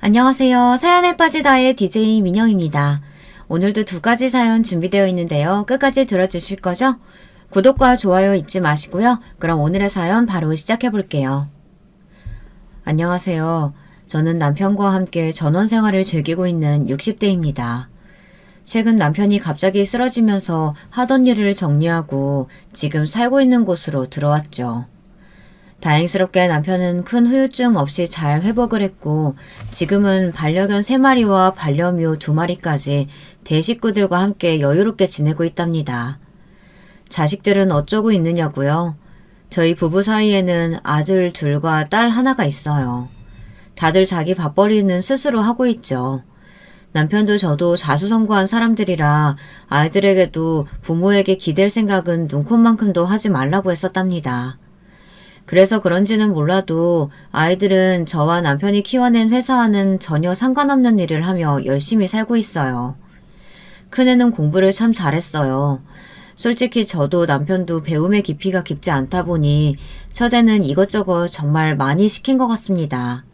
안녕하세요. 사연에 빠지다의 DJ 민영입니다. 오늘도 두 가지 사연 준비되어 있는데요. 끝까지 들어주실 거죠? 구독과 좋아요 잊지 마시고요. 그럼 오늘의 사연 바로 시작해 볼게요. 안녕하세요. 저는 남편과 함께 전원 생활을 즐기고 있는 60대입니다. 최근 남편이 갑자기 쓰러지면서 하던 일을 정리하고 지금 살고 있는 곳으로 들어왔죠. 다행스럽게 남편은 큰 후유증 없이 잘 회복을 했고 지금은 반려견 3마리와 반려묘 2마리까지 대식구들과 함께 여유롭게 지내고 있답니다. 자식들은 어쩌고 있느냐고요? 저희 부부 사이에는 아들 둘과 딸 하나가 있어요. 다들 자기 밥벌이는 스스로 하고 있죠. 남편도 저도 자수성가한 사람들이라 아이들에게도 부모에게 기댈 생각은 눈콧만큼도 하지 말라고 했었답니다. 그래서 그런지는 몰라도 아이들은 저와 남편이 키워낸 회사와는 전혀 상관없는 일을 하며 열심히 살고 있어요. 큰애는 공부를 참 잘했어요. 솔직히 저도 남편도 배움의 깊이가 깊지 않다 보니 첫애는 이것저것 정말 많이 시킨 것 같습니다.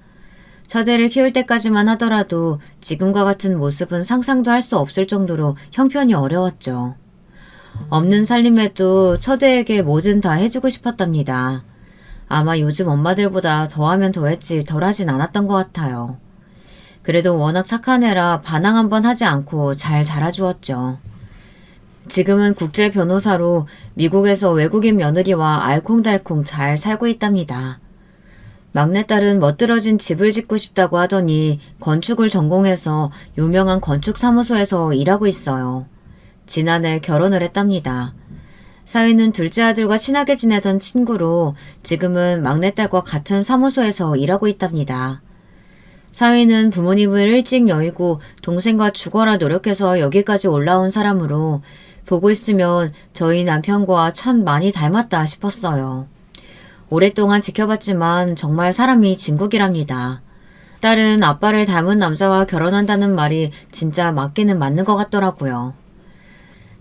첫애를 키울 때까지만 하더라도 지금과 같은 모습은 상상도 할 수 없을 정도로 형편이 어려웠죠. 없는 살림에도 첫애에게 뭐든 다 해주고 싶었답니다. 아마 요즘 엄마들보다 더하면 더했지 덜하진 않았던 것 같아요. 그래도 워낙 착한 애라 반항 한번 하지 않고 잘 자라주었죠. 지금은 국제 변호사로 미국에서 외국인 며느리와 알콩달콩 잘 살고 있답니다. 막내딸은 멋들어진 집을 짓고 싶다고 하더니 건축을 전공해서 유명한 건축사무소에서 일하고 있어요. 지난해 결혼을 했답니다. 사위는 둘째 아들과 친하게 지내던 친구로 지금은 막내딸과 같은 사무소에서 일하고 있답니다. 사위는 부모님을 일찍 여의고 동생과 죽어라 노력해서 여기까지 올라온 사람으로 보고 있으면 저희 남편과 참 많이 닮았다 싶었어요. 오랫동안 지켜봤지만 정말 사람이 진국이랍니다. 딸은 아빠를 닮은 남자와 결혼한다는 말이 진짜 맞기는 맞는 것 같더라고요.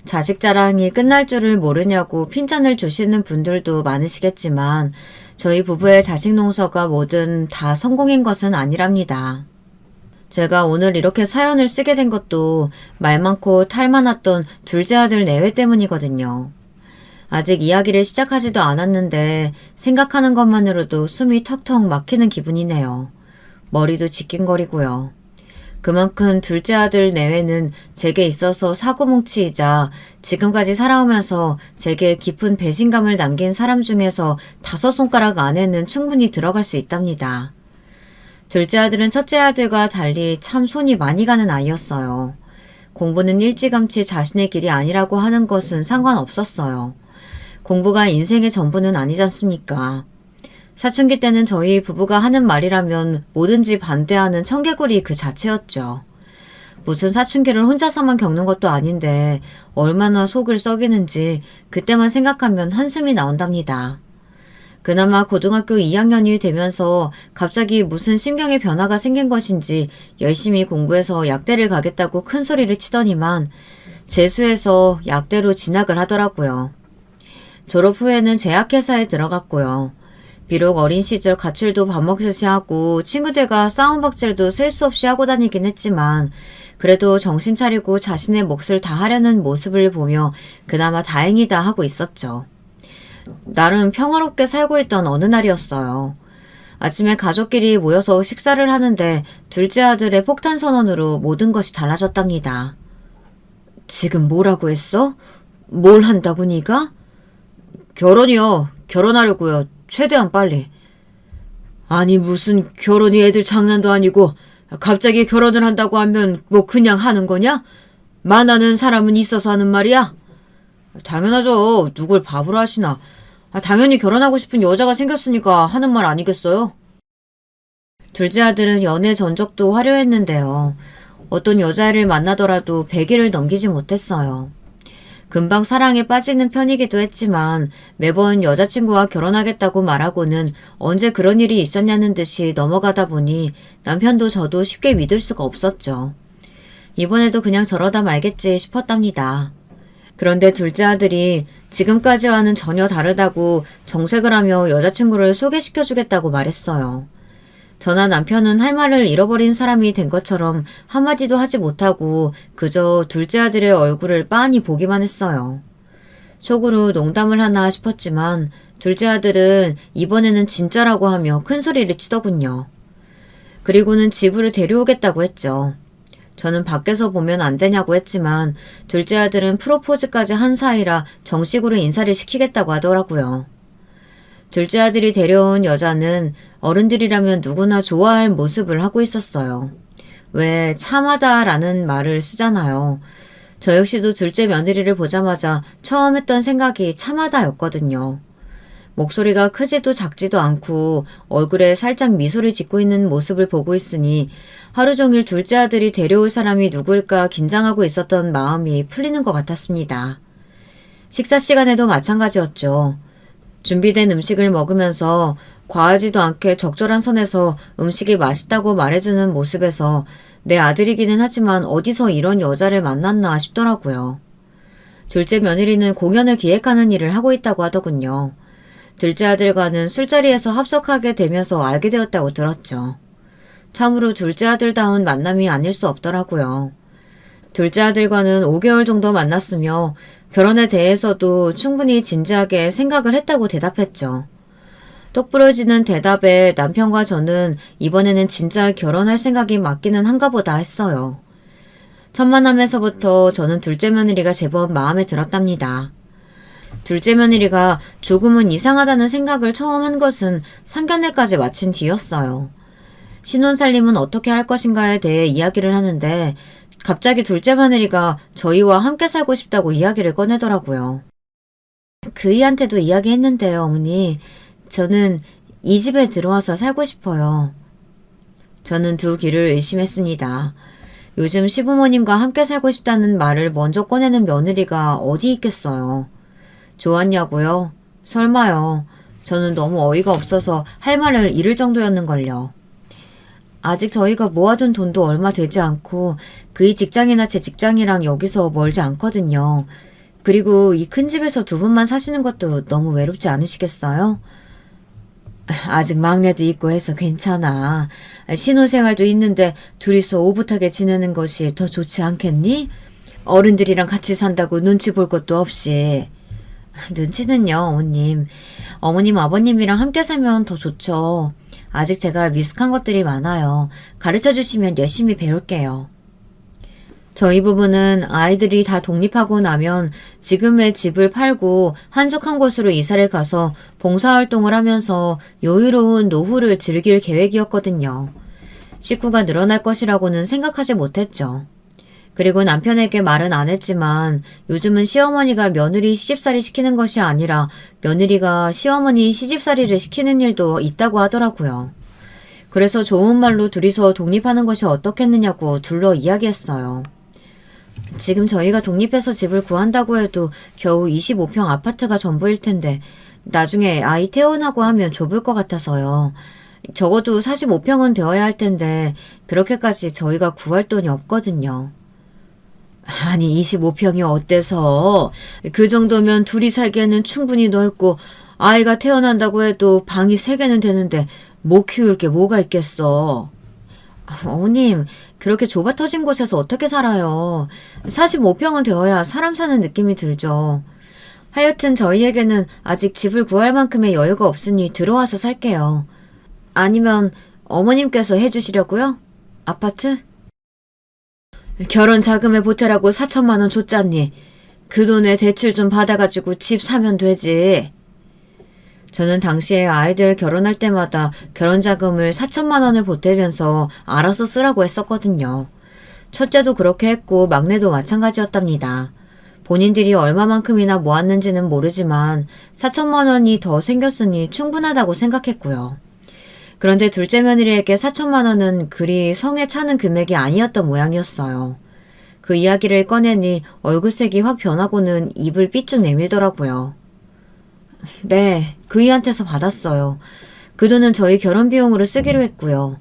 자식 자랑이 끝날 줄을 모르냐고 핀잔을 주시는 분들도 많으시겠지만 저희 부부의 자식 농사가 뭐든 다 성공인 것은 아니랍니다. 제가 오늘 이렇게 사연을 쓰게 된 것도 말 많고 탈 많았던 둘째 아들 내외 때문이거든요. 아직 이야기를 시작하지도 않았는데 생각하는 것만으로도 숨이 턱턱 막히는 기분이네요. 머리도 지끈거리고요. 그만큼 둘째 아들 내외는 제게 있어서 사고뭉치이자 지금까지 살아오면서 제게 깊은 배신감을 남긴 사람 중에서 5손가락 안에는 충분히 들어갈 수 있답니다. 둘째 아들은 첫째 아들과 달리 참 손이 많이 가는 아이였어요. 공부는 일찌감치 자신의 길이 아니라고 하는 것은 상관없었어요. 공부가 인생의 전부는 아니지 않습니까? 사춘기 때는 저희 부부가 하는 말이라면 뭐든지 반대하는 청개구리 그 자체였죠. 무슨 사춘기를 혼자서만 겪는 것도 아닌데 얼마나 속을 썩이는지 그때만 생각하면 한숨이 나온답니다. 그나마 고등학교 2학년이 되면서 갑자기 무슨 심경의 변화가 생긴 것인지 열심히 공부해서 약대를 가겠다고 큰 소리를 치더니만 재수해서 약대로 진학을 하더라고요. 졸업 후에는 제약회사에 들어갔고요. 비록 어린 시절 가출도 밥 먹듯이 하고 친구들과 싸움박질도 셀 수 없이 하고 다니긴 했지만 그래도 정신 차리고 자신의 몫을 다하려는 모습을 보며 그나마 다행이다 하고 있었죠. 나름 평화롭게 살고 있던 어느 날이었어요. 아침에 가족끼리 모여서 식사를 하는데 둘째 아들의 폭탄 선언으로 모든 것이 달라졌답니다. 지금 뭐라고 했어? 뭘 한다고 네가? 결혼이요. 결혼하려고요. 최대한 빨리. 아니 무슨 결혼이 애들 장난도 아니고 갑자기 결혼을 한다고 하면 뭐 그냥 하는 거냐? 만나는 사람은 있어서 하는 말이야? 당연하죠. 누굴 바보로 하시나. 당연히 결혼하고 싶은 여자가 생겼으니까 하는 말 아니겠어요? 둘째 아들은 연애 전적도 화려했는데요. 어떤 여자애를 만나더라도 100일을 넘기지 못했어요. 금방 사랑에 빠지는 편이기도 했지만 매번 여자친구와 결혼하겠다고 말하고는 언제 그런 일이 있었냐는 듯이 넘어가다 보니 남편도 저도 쉽게 믿을 수가 없었죠. 이번에도 그냥 저러다 말겠지 싶었답니다. 그런데 둘째 아들이 지금까지와는 전혀 다르다고 정색을 하며 여자친구를 소개시켜주겠다고 말했어요. 저나 남편은 할 말을 잃어버린 사람이 된 것처럼 한마디도 하지 못하고 그저 둘째 아들의 얼굴을 빤히 보기만 했어요. 속으로 농담을 하나 싶었지만 둘째 아들은 이번에는 진짜라고 하며 큰 소리를 치더군요. 그리고는 집으로 데려오겠다고 했죠. 저는 밖에서 보면 안 되냐고 했지만 둘째 아들은 프로포즈까지 한 사이라 정식으로 인사를 시키겠다고 하더라고요. 둘째 아들이 데려온 여자는 어른들이라면 누구나 좋아할 모습을 하고 있었어요. 왜 참하다라는 말을 쓰잖아요. 저 역시도 둘째 며느리를 보자마자 처음 했던 생각이 참하다였거든요. 목소리가 크지도 작지도 않고 얼굴에 살짝 미소를 짓고 있는 모습을 보고 있으니 하루 종일 둘째 아들이 데려올 사람이 누구일까 긴장하고 있었던 마음이 풀리는 것 같았습니다. 식사 시간에도 마찬가지였죠. 준비된 음식을 먹으면서 과하지도 않게 적절한 선에서 음식이 맛있다고 말해주는 모습에서 내 아들이기는 하지만 어디서 이런 여자를 만났나 싶더라고요. 둘째 며느리는 공연을 기획하는 일을 하고 있다고 하더군요. 둘째 아들과는 술자리에서 합석하게 되면서 알게 되었다고 들었죠. 참으로 둘째 아들다운 만남이 아닐 수 없더라고요. 둘째 아들과는 5개월 정도 만났으며 결혼에 대해서도 충분히 진지하게 생각을 했다고 대답했죠. 똑부러지는 대답에 남편과 저는 이번에는 진짜 결혼할 생각이 맞기는 한가 보다 했어요. 첫 만남에서부터 저는 둘째 며느리가 제법 마음에 들었답니다. 둘째 며느리가 조금은 이상하다는 생각을 처음 한 것은 상견례까지 마친 뒤였어요. 신혼살림은 어떻게 할 것인가에 대해 이야기를 하는데 갑자기 둘째 며느리가 저희와 함께 살고 싶다고 이야기를 꺼내더라고요. 그이한테도 이야기했는데요, 어머니. 저는 이 집에 들어와서 살고 싶어요. 저는 두 귀를 의심했습니다. 요즘 시부모님과 함께 살고 싶다는 말을 먼저 꺼내는 며느리가 어디 있겠어요. 좋았냐고요? 설마요. 저는 너무 어이가 없어서 할 말을 잃을 정도였는걸요. 아직 저희가 모아둔 돈도 얼마 되지 않고 그의 직장이나 제 직장이랑 여기서 멀지 않거든요. 그리고 이 큰 집에서 두 분만 사시는 것도 너무 외롭지 않으시겠어요? 아직 막내도 있고 해서 괜찮아. 신혼생활도 있는데 둘이서 오붓하게 지내는 것이 더 좋지 않겠니? 어른들이랑 같이 산다고 눈치 볼 것도 없이. 눈치는요, 어머님. 어머님, 아버님이랑 함께 살면 더 좋죠. 아직 제가 미숙한 것들이 많아요. 가르쳐 주시면 열심히 배울게요. 저희 부부는 아이들이 다 독립하고 나면 지금의 집을 팔고 한적한 곳으로 이사를 가서 봉사활동을 하면서 여유로운 노후를 즐길 계획이었거든요. 식구가 늘어날 것이라고는 생각하지 못했죠. 그리고 남편에게 말은 안 했지만 요즘은 시어머니가 며느리 시집살이 시키는 것이 아니라 며느리가 시어머니 시집살이를 시키는 일도 있다고 하더라고요. 그래서 좋은 말로 둘이서 독립하는 것이 어떻겠느냐고 둘러 이야기했어요. 지금 저희가 독립해서 집을 구한다고 해도 겨우 25평 아파트가 전부일 텐데 나중에 아이 태어나고 하면 좁을 것 같아서요. 적어도 45평은 되어야 할 텐데 그렇게까지 저희가 구할 돈이 없거든요. 아니 25평이 어때서? 그 정도면 둘이 살기에는 충분히 넓고 아이가 태어난다고 해도 방이 3개는 되는데 못 키울 게 뭐가 있겠어. 어머님 그렇게 좁아 터진 곳에서 어떻게 살아요. 45평은 되어야 사람 사는 느낌이 들죠. 하여튼 저희에게는 아직 집을 구할 만큼의 여유가 없으니 들어와서 살게요. 아니면 어머님께서 해주시려고요? 아파트? 결혼 자금을 보태라고 4천만 원 줬잖니. 그 돈에 대출 좀 받아가지고 집 사면 되지. 저는 당시에 아이들 결혼할 때마다 결혼 자금을 4천만 원을 보태면서 알아서 쓰라고 했었거든요. 첫째도 그렇게 했고 막내도 마찬가지였답니다. 본인들이 얼마만큼이나 모았는지는 모르지만 4천만 원이 더 생겼으니 충분하다고 생각했고요. 그런데 둘째 며느리에게 4천만 원은 그리 성에 차는 금액이 아니었던 모양이었어요. 그 이야기를 꺼내니 얼굴색이 확 변하고는 입을 삐쭉 내밀더라고요. 네, 그이한테서 받았어요. 그 돈은 저희 결혼 비용으로 쓰기로 했고요.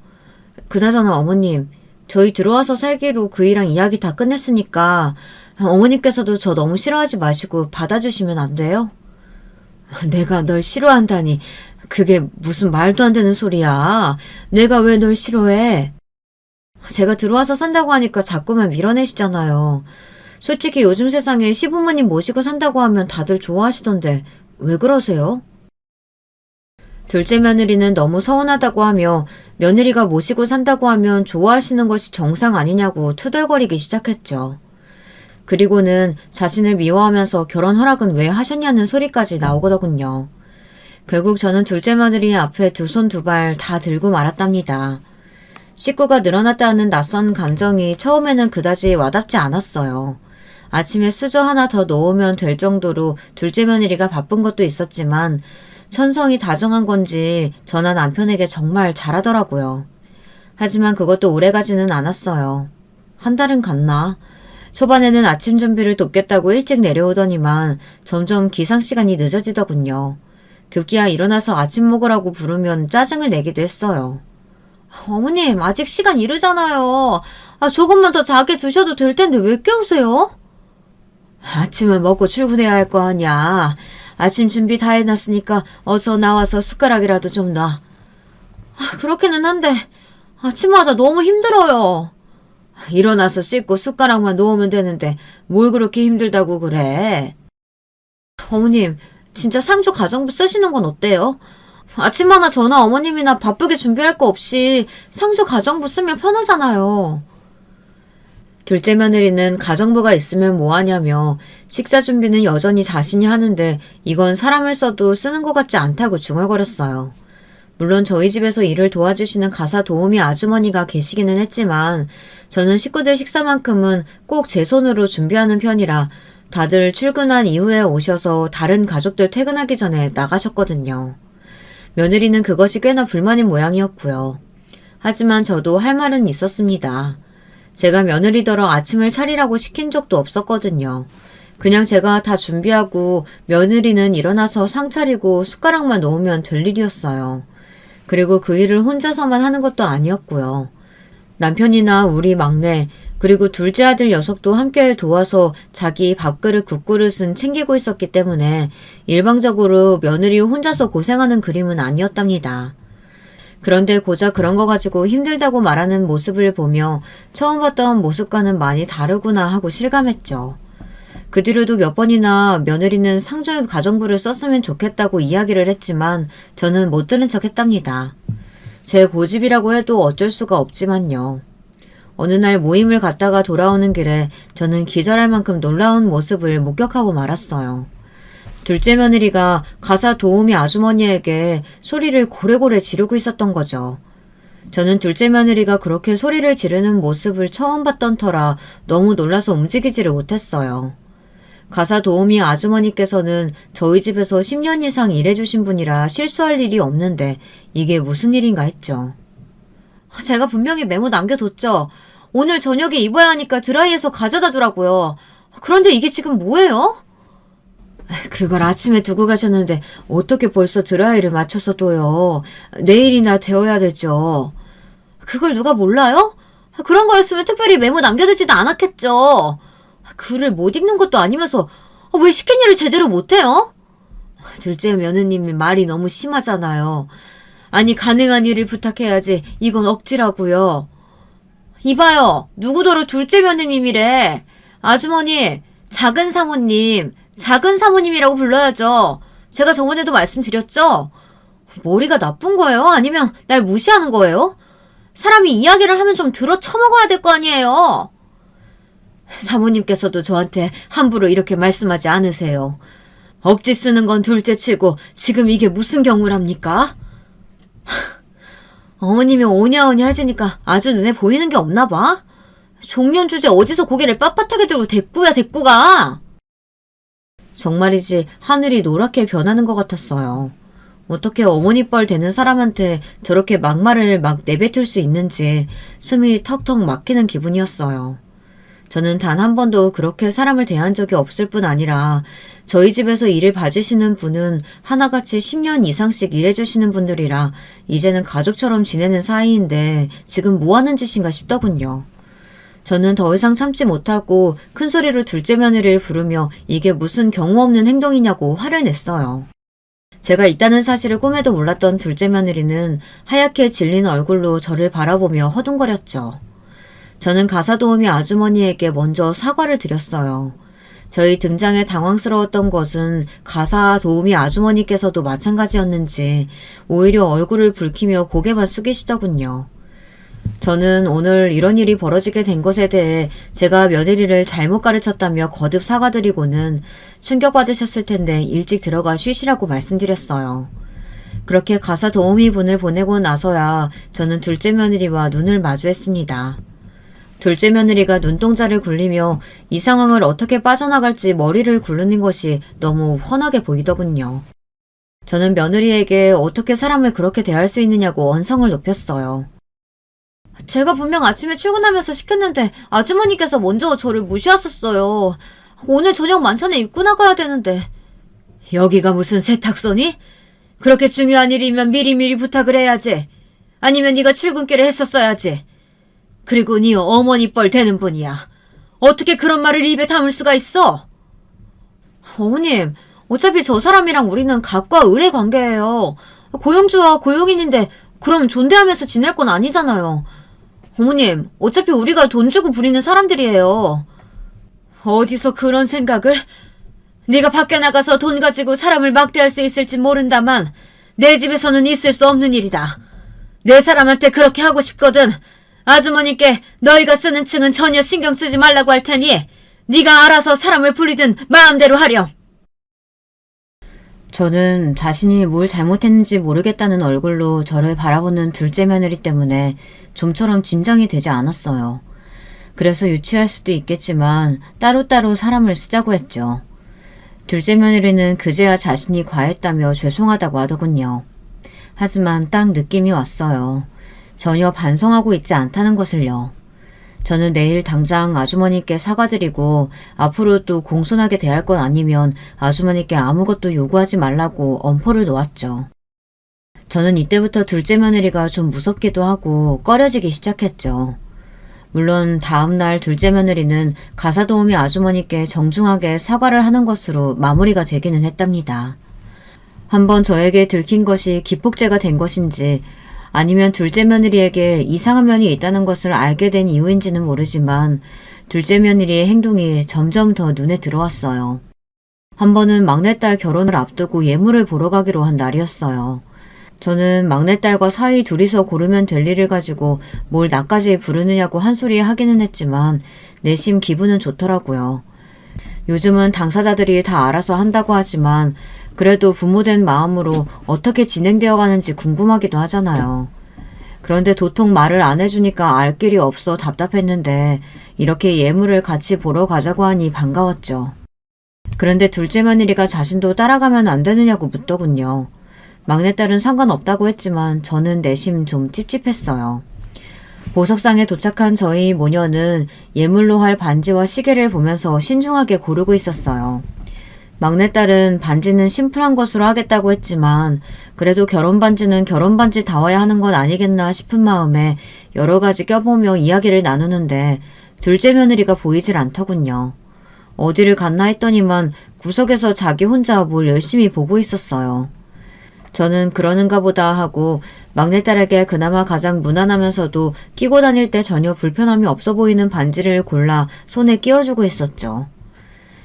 그나저나 어머님, 저희 들어와서 살기로 그이랑 이야기 다 끝냈으니까 어머님께서도 저 너무 싫어하지 마시고 받아주시면 안 돼요? 내가 널 싫어한다니 그게 무슨 말도 안 되는 소리야. 내가 왜 널 싫어해? 제가 들어와서 산다고 하니까 자꾸만 밀어내시잖아요. 솔직히 요즘 세상에 시부모님 모시고 산다고 하면 다들 좋아하시던데 왜 그러세요? 둘째 며느리는 너무 서운하다고 하며 며느리가 모시고 산다고 하면 좋아하시는 것이 정상 아니냐고 투덜거리기 시작했죠. 그리고는 자신을 미워하면서 결혼 허락은 왜 하셨냐는 소리까지 나오거든요. 결국 저는 둘째 며느리 앞에 두 손 두 발 다 들고 말았답니다. 식구가 늘어났다는 낯선 감정이 처음에는 그다지 와닿지 않았어요. 아침에 수저 하나 더 놓으면 될 정도로 둘째 며느리가 바쁜 것도 있었지만 천성이 다정한 건지 저나 남편에게 정말 잘하더라고요. 하지만 그것도 오래가지는 않았어요. 한 달은 갔나? 초반에는 아침 준비를 돕겠다고 일찍 내려오더니만 점점 기상시간이 늦어지더군요. 급기야 일어나서 아침 먹으라고 부르면 짜증을 내기도 했어요. 어머님, 아직 시간 이르잖아요. 조금만 더 자게 두셔도 될 텐데 왜 깨우세요? 아침을 먹고 출근해야 할 거 아니야. 아침 준비 다 해놨으니까 어서 나와서 숟가락이라도 좀 놔. 그렇기는 한데 아침마다 너무 힘들어요. 일어나서 씻고 숟가락만 놓으면 되는데 뭘 그렇게 힘들다고 그래? 어머님, 진짜 상주 가정부 쓰시는 건 어때요? 아침마다 저나 어머님이나 바쁘게 준비할 거 없이 상주 가정부 쓰면 편하잖아요. 둘째 며느리는 가정부가 있으면 뭐하냐며 식사 준비는 여전히 자신이 하는데 이건 사람을 써도 쓰는 것 같지 않다고 중얼거렸어요. 물론 저희 집에서 일을 도와주시는 가사 도우미 아주머니가 계시기는 했지만 저는 식구들 식사만큼은 꼭 제 손으로 준비하는 편이라 다들 출근한 이후에 오셔서 다른 가족들 퇴근하기 전에 나가셨거든요. 며느리는 그것이 꽤나 불만인 모양이었고요. 하지만 저도 할 말은 있었습니다. 제가 며느리더러 아침을 차리라고 시킨 적도 없었거든요. 그냥 제가 다 준비하고 며느리는 일어나서 상 차리고 숟가락만 놓으면 될 일이었어요. 그리고 그 일을 혼자서만 하는 것도 아니었고요. 남편이나 우리 막내 그리고 둘째 아들 녀석도 함께 도와서 자기 밥그릇 국그릇은 챙기고 있었기 때문에 일방적으로 며느리 혼자서 고생하는 그림은 아니었답니다. 그런데 고작 그런 거 가지고 힘들다고 말하는 모습을 보며 처음 봤던 모습과는 많이 다르구나 하고 실감했죠. 그 뒤로도 몇 번이나 며느리는 상주 가정부를 썼으면 좋겠다고 이야기를 했지만 저는 못 들은 척 했답니다. 제 고집이라고 해도 어쩔 수가 없지만요. 어느 날 모임을 갔다가 돌아오는 길에 저는 기절할 만큼 놀라운 모습을 목격하고 말았어요. 둘째 며느리가 가사 도우미 아주머니에게 소리를 고래고래 지르고 있었던 거죠. 저는 둘째 며느리가 그렇게 소리를 지르는 모습을 처음 봤던 터라 너무 놀라서 움직이지를 못했어요. 가사 도우미 아주머니께서는 저희 집에서 10년 이상 일해주신 분이라 실수할 일이 없는데 이게 무슨 일인가 했죠. 제가 분명히 메모 남겨뒀죠. 오늘 저녁에 입어야 하니까 드라이해서 가져다 두라고요. 그런데 이게 지금 뭐예요? 그걸 아침에 두고 가셨는데 어떻게 벌써 드라이를 맞춰서 둬요. 내일이나 되어야 되죠. 그걸 누가 몰라요? 그런 거였으면 특별히 메모 남겨두지도 않았겠죠. 글을 못 읽는 것도 아니면서 왜 시킨 일을 제대로 못해요? 둘째 며느님이 말이 너무 심하잖아요. 아니 가능한 일을 부탁해야지 이건 억지라고요. 이봐요. 누구더러 둘째 며느님이래. 아주머니 작은 사모님이라고 불러야죠. 제가 저번에도 말씀드렸죠? 머리가 나쁜 거예요? 아니면 날 무시하는 거예요? 사람이 이야기를 하면 좀 들어 쳐먹어야 될 거 아니에요? 사모님께서도 저한테 함부로 이렇게 말씀하지 않으세요. 억지 쓰는 건 둘째치고 지금 이게 무슨 경우랍니까? 어머님이 오냐오냐 해주니까 아주 눈에 보이는 게 없나 봐. 종년 주제 어디서 고개를 빳빳하게 들고 대꾸가. 정말이지 하늘이 노랗게 변하는 것 같았어요. 어떻게 어머니 뻘 되는 사람한테 저렇게 막말을 막 내뱉을 수 있는지 숨이 턱턱 막히는 기분이었어요. 저는 단 한 번도 그렇게 사람을 대한 적이 없을 뿐 아니라 저희 집에서 일을 봐주시는 분은 하나같이 10년 이상씩 일해주시는 분들이라 이제는 가족처럼 지내는 사이인데 지금 뭐하는 짓인가 싶더군요. 저는 더 이상 참지 못하고 큰 소리로 둘째 며느리를 부르며 이게 무슨 경우 없는 행동이냐고 화를 냈어요. 제가 있다는 사실을 꿈에도 몰랐던 둘째 며느리는 하얗게 질린 얼굴로 저를 바라보며 허둥거렸죠. 저는 가사도우미 아주머니에게 먼저 사과를 드렸어요. 저희 등장에 당황스러웠던 것은 가사도우미 아주머니께서도 마찬가지였는지 오히려 얼굴을 붉히며 고개만 숙이시더군요. 저는 오늘 이런 일이 벌어지게 된 것에 대해 제가 며느리를 잘못 가르쳤다며 거듭 사과드리고는 충격받으셨을 텐데 일찍 들어가 쉬시라고 말씀드렸어요. 그렇게 가사 도우미 분을 보내고 나서야 저는 둘째 며느리와 눈을 마주했습니다. 둘째 며느리가 눈동자를 굴리며 이 상황을 어떻게 빠져나갈지 머리를 굴르는 것이 너무 훤하게 보이더군요. 저는 며느리에게 어떻게 사람을 그렇게 대할 수 있느냐고 언성을 높였어요. 제가 분명 아침에 출근하면서 시켰는데 아주머니께서 먼저 저를 무시하셨어요. 오늘 저녁 만찬에 입고 나가야 되는데. 여기가 무슨 세탁소니? 그렇게 중요한 일이면 미리미리 부탁을 해야지. 아니면 네가 출근길에 했었어야지. 그리고 네 어머니 뻘 되는 분이야. 어떻게 그런 말을 입에 담을 수가 있어? 어머님, 어차피 저 사람이랑 우리는 갑과 을의 관계예요. 고용주와 고용인인데 그럼 존대하면서 지낼 건 아니잖아요. 어머님, 어차피 우리가 돈 주고 부리는 사람들이에요. 어디서 그런 생각을? 네가 밖에 나가서 돈 가지고 사람을 막대할 수 있을지 모른다만 내 집에서는 있을 수 없는 일이다. 내 사람한테 그렇게 하고 싶거든. 아주머니께 너희가 쓰는 층은 전혀 신경 쓰지 말라고 할 테니 네가 알아서 사람을 부리든 마음대로 하렴. 저는 자신이 뭘 잘못했는지 모르겠다는 얼굴로 저를 바라보는 둘째 며느리 때문에 좀처럼 짐작이 되지 않았어요. 그래서 유치할 수도 있겠지만 따로따로 사람을 쓰자고 했죠. 둘째 며느리는 그제야 자신이 과했다며 죄송하다고 하더군요. 하지만 딱 느낌이 왔어요. 전혀 반성하고 있지 않다는 것을요. 저는 내일 당장 아주머니께 사과드리고 앞으로도 공손하게 대할 것 아니면 아주머니께 아무것도 요구하지 말라고 엄포를 놓았죠. 저는 이때부터 둘째 며느리가 좀 무섭기도 하고 꺼려지기 시작했죠. 물론 다음날 둘째 며느리는 가사도우미 아주머니께 정중하게 사과를 하는 것으로 마무리가 되기는 했답니다. 한번 저에게 들킨 것이 기폭제가 된 것인지 아니면 둘째 며느리에게 이상한 면이 있다는 것을 알게 된 이유인지는 모르지만 둘째 며느리의 행동이 점점 더 눈에 들어왔어요. 한 번은 막내딸 결혼을 앞두고 예물을 보러 가기로 한 날이었어요. 저는 막내딸과 사위 둘이서 고르면 될 일을 가지고 뭘 나까지 부르느냐고 한 소리 하기는 했지만 내심 기분은 좋더라고요. 요즘은 당사자들이 다 알아서 한다고 하지만 그래도 부모된 마음으로 어떻게 진행되어 가는지 궁금하기도 하잖아요. 그런데 도통 말을 안 해주니까 알 길이 없어 답답했는데 이렇게 예물을 같이 보러 가자고 하니 반가웠죠. 그런데 둘째 며느리가 자신도 따라가면 안 되느냐고 묻더군요. 막내딸은 상관없다고 했지만 저는 내심 좀 찝찝했어요. 보석상에 도착한 저희 모녀는 예물로 할 반지와 시계를 보면서 신중하게 고르고 있었어요. 막내딸은 반지는 심플한 것으로 하겠다고 했지만 그래도 결혼반지는 결혼반지다워야 하는 건 아니겠나 싶은 마음에 여러 가지 껴보며 이야기를 나누는데 둘째 며느리가 보이질 않더군요. 어디를 갔나 했더니만 구석에서 자기 혼자 뭘 열심히 보고 있었어요. 저는 그러는가 보다 하고 막내딸에게 그나마 가장 무난하면서도 끼고 다닐 때 전혀 불편함이 없어 보이는 반지를 골라 손에 끼워주고 있었죠.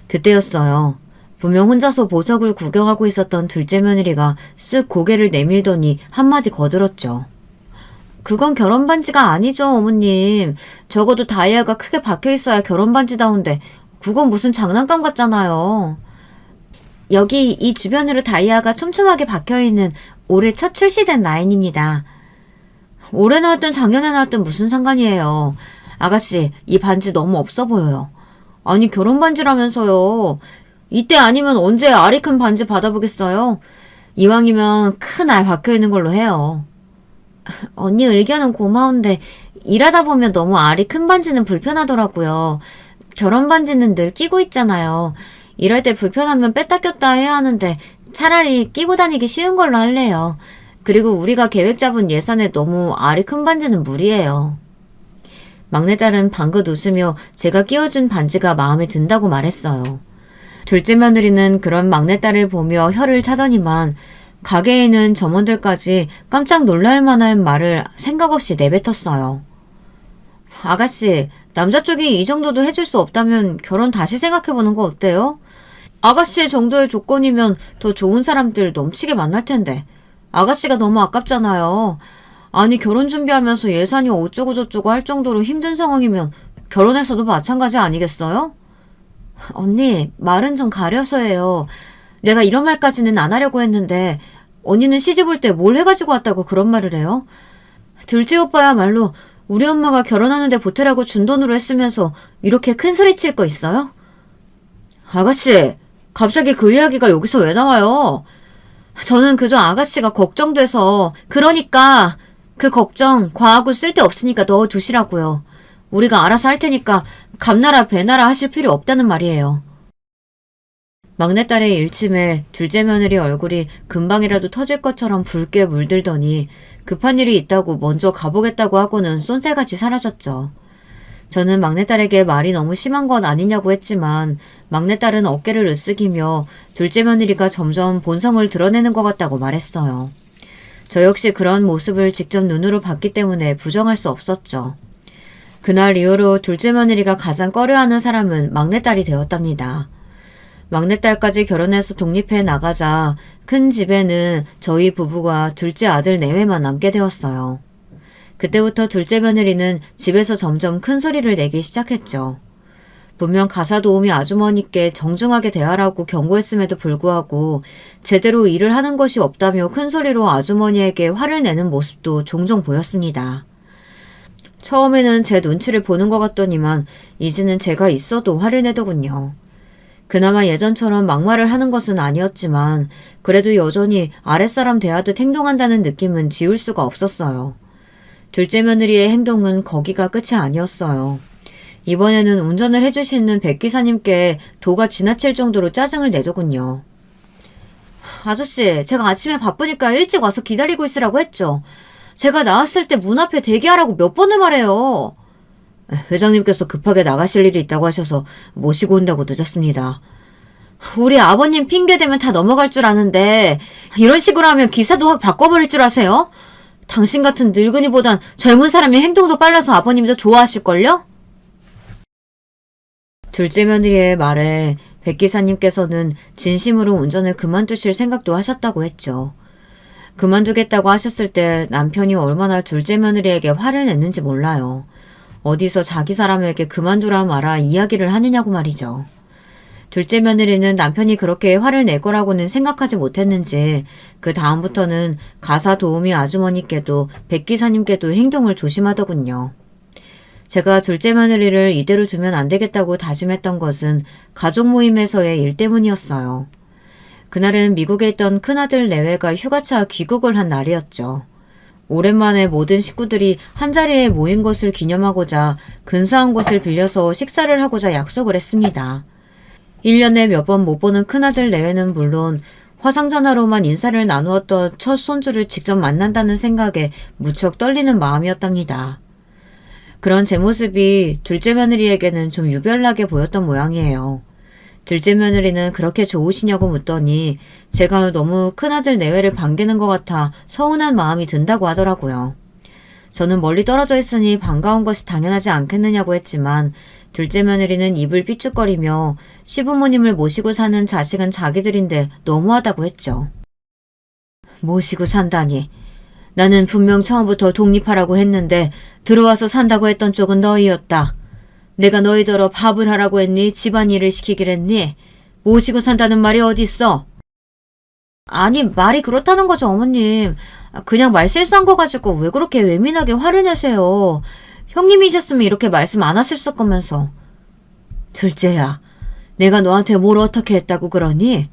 그때였어요. 분명 혼자서 보석을 구경하고 있었던 둘째 며느리가 쓱 고개를 내밀더니 한마디 거들었죠. 그건 결혼반지가 아니죠, 어머님. 적어도 다이아가 크게 박혀있어야 결혼반지다운데 그건 무슨 장난감 같잖아요. 여기 이 주변으로 다이아가 촘촘하게 박혀있는 올해 첫 출시된 라인입니다. 올해 나왔든 작년에 나왔든 무슨 상관이에요. 아가씨, 이 반지 너무 없어 보여요. 아니 결혼반지라면서요. 이때 아니면 언제 알이 큰 반지 받아보겠어요? 이왕이면 큰 알 박혀있는 걸로 해요. 언니 의견은 고마운데 일하다 보면 너무 알이 큰 반지는 불편하더라고요. 결혼 반지는 늘 끼고 있잖아요. 이럴 때 불편하면 뺐다 꼈다 해야 하는데 차라리 끼고 다니기 쉬운 걸로 할래요. 그리고 우리가 계획 잡은 예산에 너무 알이 큰 반지는 무리예요. 막내딸은 방긋 웃으며 제가 끼워준 반지가 마음에 든다고 말했어요. 둘째 며느리는 그런 막내딸을 보며 혀를 차더니만 가게에 있는 점원들까지 깜짝 놀랄 만한 말을 생각 없이 내뱉었어요. 아가씨, 남자 쪽이 이 정도도 해줄 수 없다면 결혼 다시 생각해보는 거 어때요? 아가씨 정도의 조건이면 더 좋은 사람들 넘치게 만날 텐데. 아가씨가 너무 아깝잖아요. 아니, 결혼 준비하면서 예산이 어쩌고저쩌고 할 정도로 힘든 상황이면 결혼해서도 마찬가지 아니겠어요? 언니, 말은 좀 가려서 해요. 내가 이런 말까지는 안 하려고 했는데 언니는 시집 올 때 뭘 해가지고 왔다고 그런 말을 해요? 둘째 오빠야말로 우리 엄마가 결혼하는데 보태라고 준 돈으로 했으면서 이렇게 큰 소리 칠 거 있어요? 아가씨, 갑자기 그 이야기가 여기서 왜 나와요? 저는 그저 아가씨가 걱정돼서. 그러니까 그 걱정 과하고 쓸데없으니까 넣어두시라고요. 우리가 알아서 할 테니까 감나라 배나라 하실 필요 없다는 말이에요. 막내딸의 일침에 둘째 며느리 얼굴이 금방이라도 터질 것처럼 붉게 물들더니 급한 일이 있다고 먼저 가보겠다고 하고는 쏜살같이 사라졌죠. 저는 막내딸에게 말이 너무 심한 건 아니냐고 했지만 막내딸은 어깨를 으쓱이며 둘째 며느리가 점점 본성을 드러내는 것 같다고 말했어요. 저 역시 그런 모습을 직접 눈으로 봤기 때문에 부정할 수 없었죠. 그날 이후로 둘째 며느리가 가장 꺼려하는 사람은 막내딸이 되었답니다. 막내딸까지 결혼해서 독립해 나가자 큰 집에는 저희 부부가 둘째 아들 내외만 남게 되었어요. 그때부터 둘째 며느리는 집에서 점점 큰 소리를 내기 시작했죠. 분명 가사 도우미 아주머니께 정중하게 대하라고 경고했음에도 불구하고 제대로 일을 하는 것이 없다며 큰 소리로 아주머니에게 화를 내는 모습도 종종 보였습니다. 처음에는 제 눈치를 보는 것 같더니만 이제는 제가 있어도 화를 내더군요. 그나마 예전처럼 막말을 하는 것은 아니었지만 그래도 여전히 아랫사람 대하듯 행동한다는 느낌은 지울 수가 없었어요. 둘째 며느리의 행동은 거기가 끝이 아니었어요. 이번에는 운전을 해주시는 백 기사님께 도가 지나칠 정도로 짜증을 내더군요. 아저씨, 제가 아침에 바쁘니까 일찍 와서 기다리고 있으라고 했죠. 제가 나왔을 때 문 앞에 대기하라고 몇 번을 말해요. 회장님께서 급하게 나가실 일이 있다고 하셔서 모시고 온다고 늦었습니다. 우리 아버님 핑계대면 다 넘어갈 줄 아는데 이런 식으로 하면 기사도 확 바꿔버릴 줄 아세요? 당신 같은 늙은이보단 젊은 사람이 행동도 빨라서 아버님도 좋아하실걸요? 둘째 며느리의 말에 백 기사님께서는 진심으로 운전을 그만두실 생각도 하셨다고 했죠. 그만두겠다고 하셨을 때 남편이 얼마나 둘째 며느리에게 화를 냈는지 몰라요. 어디서 자기 사람에게 그만두라 마라 이야기를 하느냐고 말이죠. 둘째 며느리는 남편이 그렇게 화를 낼 거라고는 생각하지 못했는지 그 다음부터는 가사 도우미 아주머니께도 백 기사님께도 행동을 조심하더군요. 제가 둘째 며느리를 이대로 두면 안 되겠다고 다짐했던 것은 가족 모임에서의 일 때문이었어요. 그날은 미국에 있던 큰아들 내외가 휴가차 귀국을 한 날이었죠. 오랜만에 모든 식구들이 한자리에 모인 것을 기념하고자 근사한 곳을 빌려서 식사를 하고자 약속을 했습니다. 1년에 몇 번 못 보는 큰아들 내외는 물론 화상전화로만 인사를 나누었던 첫 손주를 직접 만난다는 생각에 무척 떨리는 마음이었답니다. 그런 제 모습이 둘째 며느리에게는 좀 유별나게 보였던 모양이에요. 둘째 며느리는 그렇게 좋으시냐고 묻더니 제가 너무 큰아들 내외를 반기는 것 같아 서운한 마음이 든다고 하더라고요. 저는 멀리 떨어져 있으니 반가운 것이 당연하지 않겠느냐고 했지만 둘째 며느리는 입을 삐죽거리며 시부모님을 모시고 사는 자식은 자기들인데 너무하다고 했죠. 모시고 산다니. 나는 분명 처음부터 독립하라고 했는데 들어와서 산다고 했던 쪽은 너희였다. 내가 너희더러 밥을 하라고 했니? 집안일을 시키길 했니? 모시고 산다는 말이 어딨어? 아니, 말이 그렇다는 거죠, 어머님. 그냥 말 실수한 거 가지고 왜 그렇게 예민하게 화를 내세요? 형님이셨으면 이렇게 말씀 안 하셨을 거면서. 둘째야, 내가 너한테 뭘 어떻게 했다고 그러니?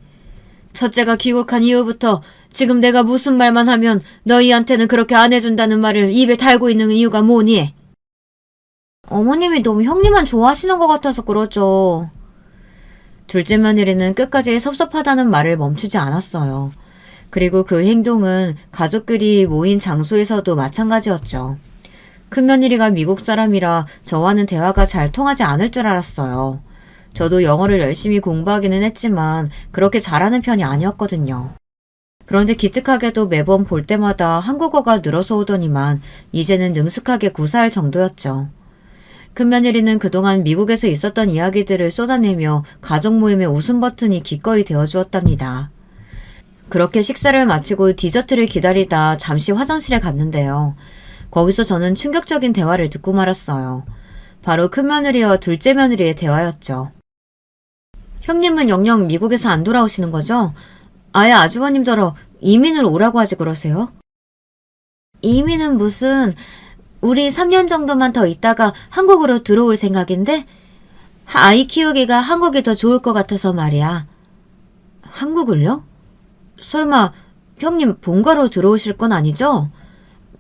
첫째가 귀국한 이후부터 지금 내가 무슨 말만 하면 너희한테는 그렇게 안 해준다는 말을 입에 달고 있는 이유가 뭐니? 어머님이 너무 형님만 좋아하시는 것 같아서 그러죠. 둘째 며느리는 끝까지 섭섭하다는 말을 멈추지 않았어요. 그리고 그 행동은 가족끼리 모인 장소에서도 마찬가지였죠. 큰며느리가 미국 사람이라 저와는 대화가 잘 통하지 않을 줄 알았어요. 저도 영어를 열심히 공부하기는 했지만 그렇게 잘하는 편이 아니었거든요. 그런데 기특하게도 매번 볼 때마다 한국어가 늘어서 오더니만 이제는 능숙하게 구사할 정도였죠. 큰며느리는 그동안 미국에서 있었던 이야기들을 쏟아내며 가족 모임의 웃음 버튼이 기꺼이 되어주었답니다. 그렇게 식사를 마치고 디저트를 기다리다 잠시 화장실에 갔는데요. 거기서 저는 충격적인 대화를 듣고 말았어요. 바로 큰며느리와 둘째 며느리의 대화였죠. 형님은 영영 미국에서 안 돌아오시는 거죠? 아예 아주버님더러 이민을 오라고 하지 그러세요? 이민은 무슨, 우리 3년 정도만 더 있다가 한국으로 들어올 생각인데 아이 키우기가 한국이 더 좋을 것 같아서 말이야. 한국을요? 설마 형님 본가로 들어오실 건 아니죠?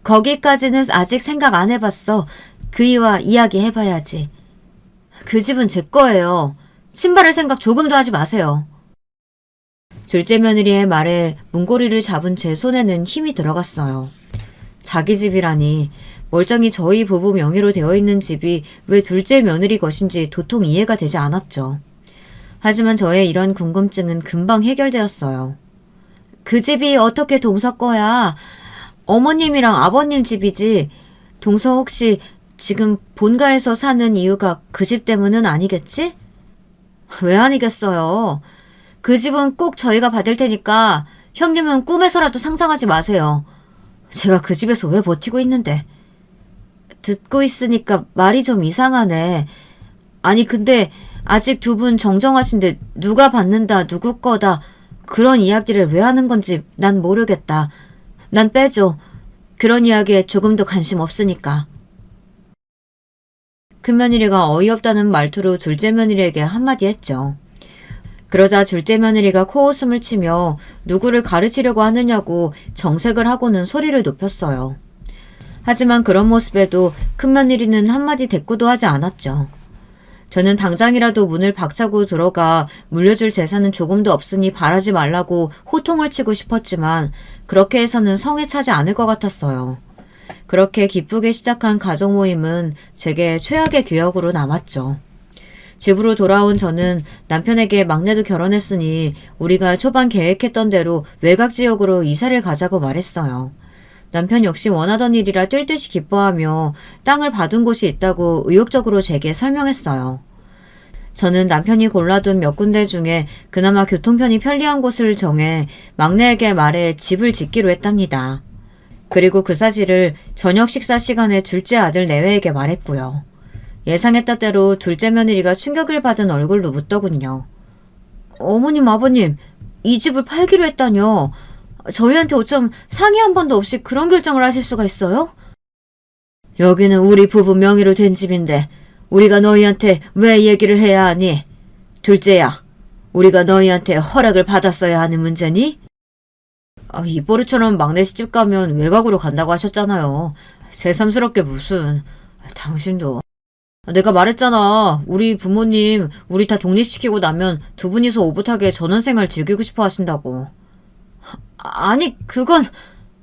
거기까지는 아직 생각 안 해봤어. 그이와 이야기해봐야지. 그 집은 제 거예요. 신발을 생각 조금도 하지 마세요. 둘째 며느리의 말에 문고리를 잡은 제 손에는 힘이 들어갔어요. 자기 집이라니, 멀쩡히 저희 부부 명의로 되어 있는 집이 왜 둘째 며느리 것인지 도통 이해가 되지 않았죠. 하지만 저의 이런 궁금증은 금방 해결되었어요. 그 집이 어떻게 동서 거야? 어머님이랑 아버님 집이지. 동서 혹시 지금 본가에서 사는 이유가 그 집 때문은 아니겠지? 왜 아니겠어요. 그 집은 꼭 저희가 받을 테니까 형님은 꿈에서라도 상상하지 마세요. 제가 그 집에서 왜 버티고 있는데. 듣고 있으니까 말이 좀 이상하네. 아니 근데 아직 두 분 정정하신데 누가 받는다 누구 거다 그런 이야기를 왜 하는 건지 난 모르겠다. 난 빼줘. 그런 이야기에 조금도 관심 없으니까. 큰며느리가 어이없다는 말투로 둘째 며느리에게 한마디 했죠. 그러자 둘째 며느리가 코웃음을 치며 누구를 가르치려고 하느냐고 정색을 하고는 소리를 높였어요. 하지만 그런 모습에도 큰며느리는 한마디 대꾸도 하지 않았죠. 저는 당장이라도 문을 박차고 들어가 물려줄 재산은 조금도 없으니 바라지 말라고 호통을 치고 싶었지만 그렇게 해서는 성에 차지 않을 것 같았어요. 그렇게 기쁘게 시작한 가족 모임은 제게 최악의 기억으로 남았죠. 집으로 돌아온 저는 남편에게 막내도 결혼했으니 우리가 초반 계획했던 대로 외곽 지역으로 이사를 가자고 말했어요. 남편 역시 원하던 일이라 뛸 듯이 기뻐하며 땅을 받은 곳이 있다고 의욕적으로 제게 설명했어요. 저는 남편이 골라둔 몇 군데 중에 그나마 교통편이 편리한 곳을 정해 막내에게 말해 집을 짓기로 했답니다. 그리고 그 사실을 저녁 식사 시간에 둘째 아들 내외에게 말했고요. 예상했던 대로 둘째 며느리가 충격을 받은 얼굴로 묻더군요. 어머님, 아버님, 이 집을 팔기로 했다뇨. 저희한테 어쩜 상의 한 번도 없이 그런 결정을 하실 수가 있어요? 여기는 우리 부부 명의로 된 집인데 우리가 너희한테 왜 얘기를 해야 하니? 둘째야, 우리가 너희한테 허락을 받았어야 하는 문제니? 입버릇처럼 막내 시집 가면 외곽으로 간다고 하셨잖아요. 새삼스럽게 무슨. 당신도. 내가 말했잖아. 우리 부모님 우리 다 독립시키고 나면 두 분이서 오붓하게 전원생활 즐기고 싶어 하신다고. 아니 그건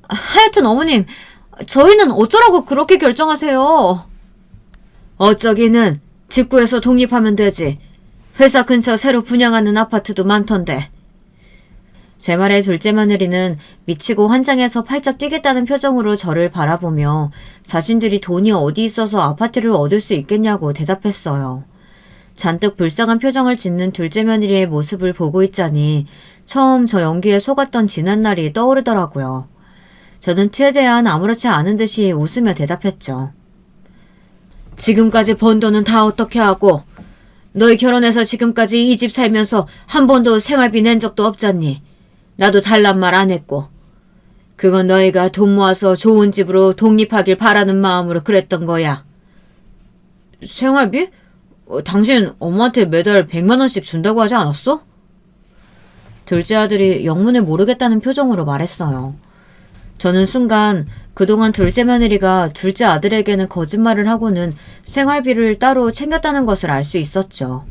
하여튼 어머님 저희는 어쩌라고 그렇게 결정하세요. 어쩌기는 집 구해서 독립하면 되지. 회사 근처 새로 분양하는 아파트도 많던데. 제 말에 둘째 며느리는 미치고 환장해서 팔짝 뛰겠다는 표정으로 저를 바라보며 자신들이 돈이 어디 있어서 아파트를 얻을 수 있겠냐고 대답했어요. 잔뜩 불쌍한 표정을 짓는 둘째 며느리의 모습을 보고 있자니 처음 저 연기에 속았던 지난날이 떠오르더라고요. 저는 최대한 아무렇지 않은 듯이 웃으며 대답했죠. 지금까지 번 돈은 다 어떻게 하고? 너희 결혼해서 지금까지 이 집 살면서 한 번도 생활비 낸 적도 없잖니. 나도 달란 말 안 했고. 그건 너희가 돈 모아서 좋은 집으로 독립하길 바라는 마음으로 그랬던 거야. 생활비? 당신 엄마한테 매달 100만 원씩 준다고 하지 않았어? 둘째 아들이 영문을 모르겠다는 표정으로 말했어요. 저는 순간 그동안 둘째 며느리가 둘째 아들에게는 거짓말을 하고는 생활비를 따로 챙겼다는 것을 알 수 있었죠.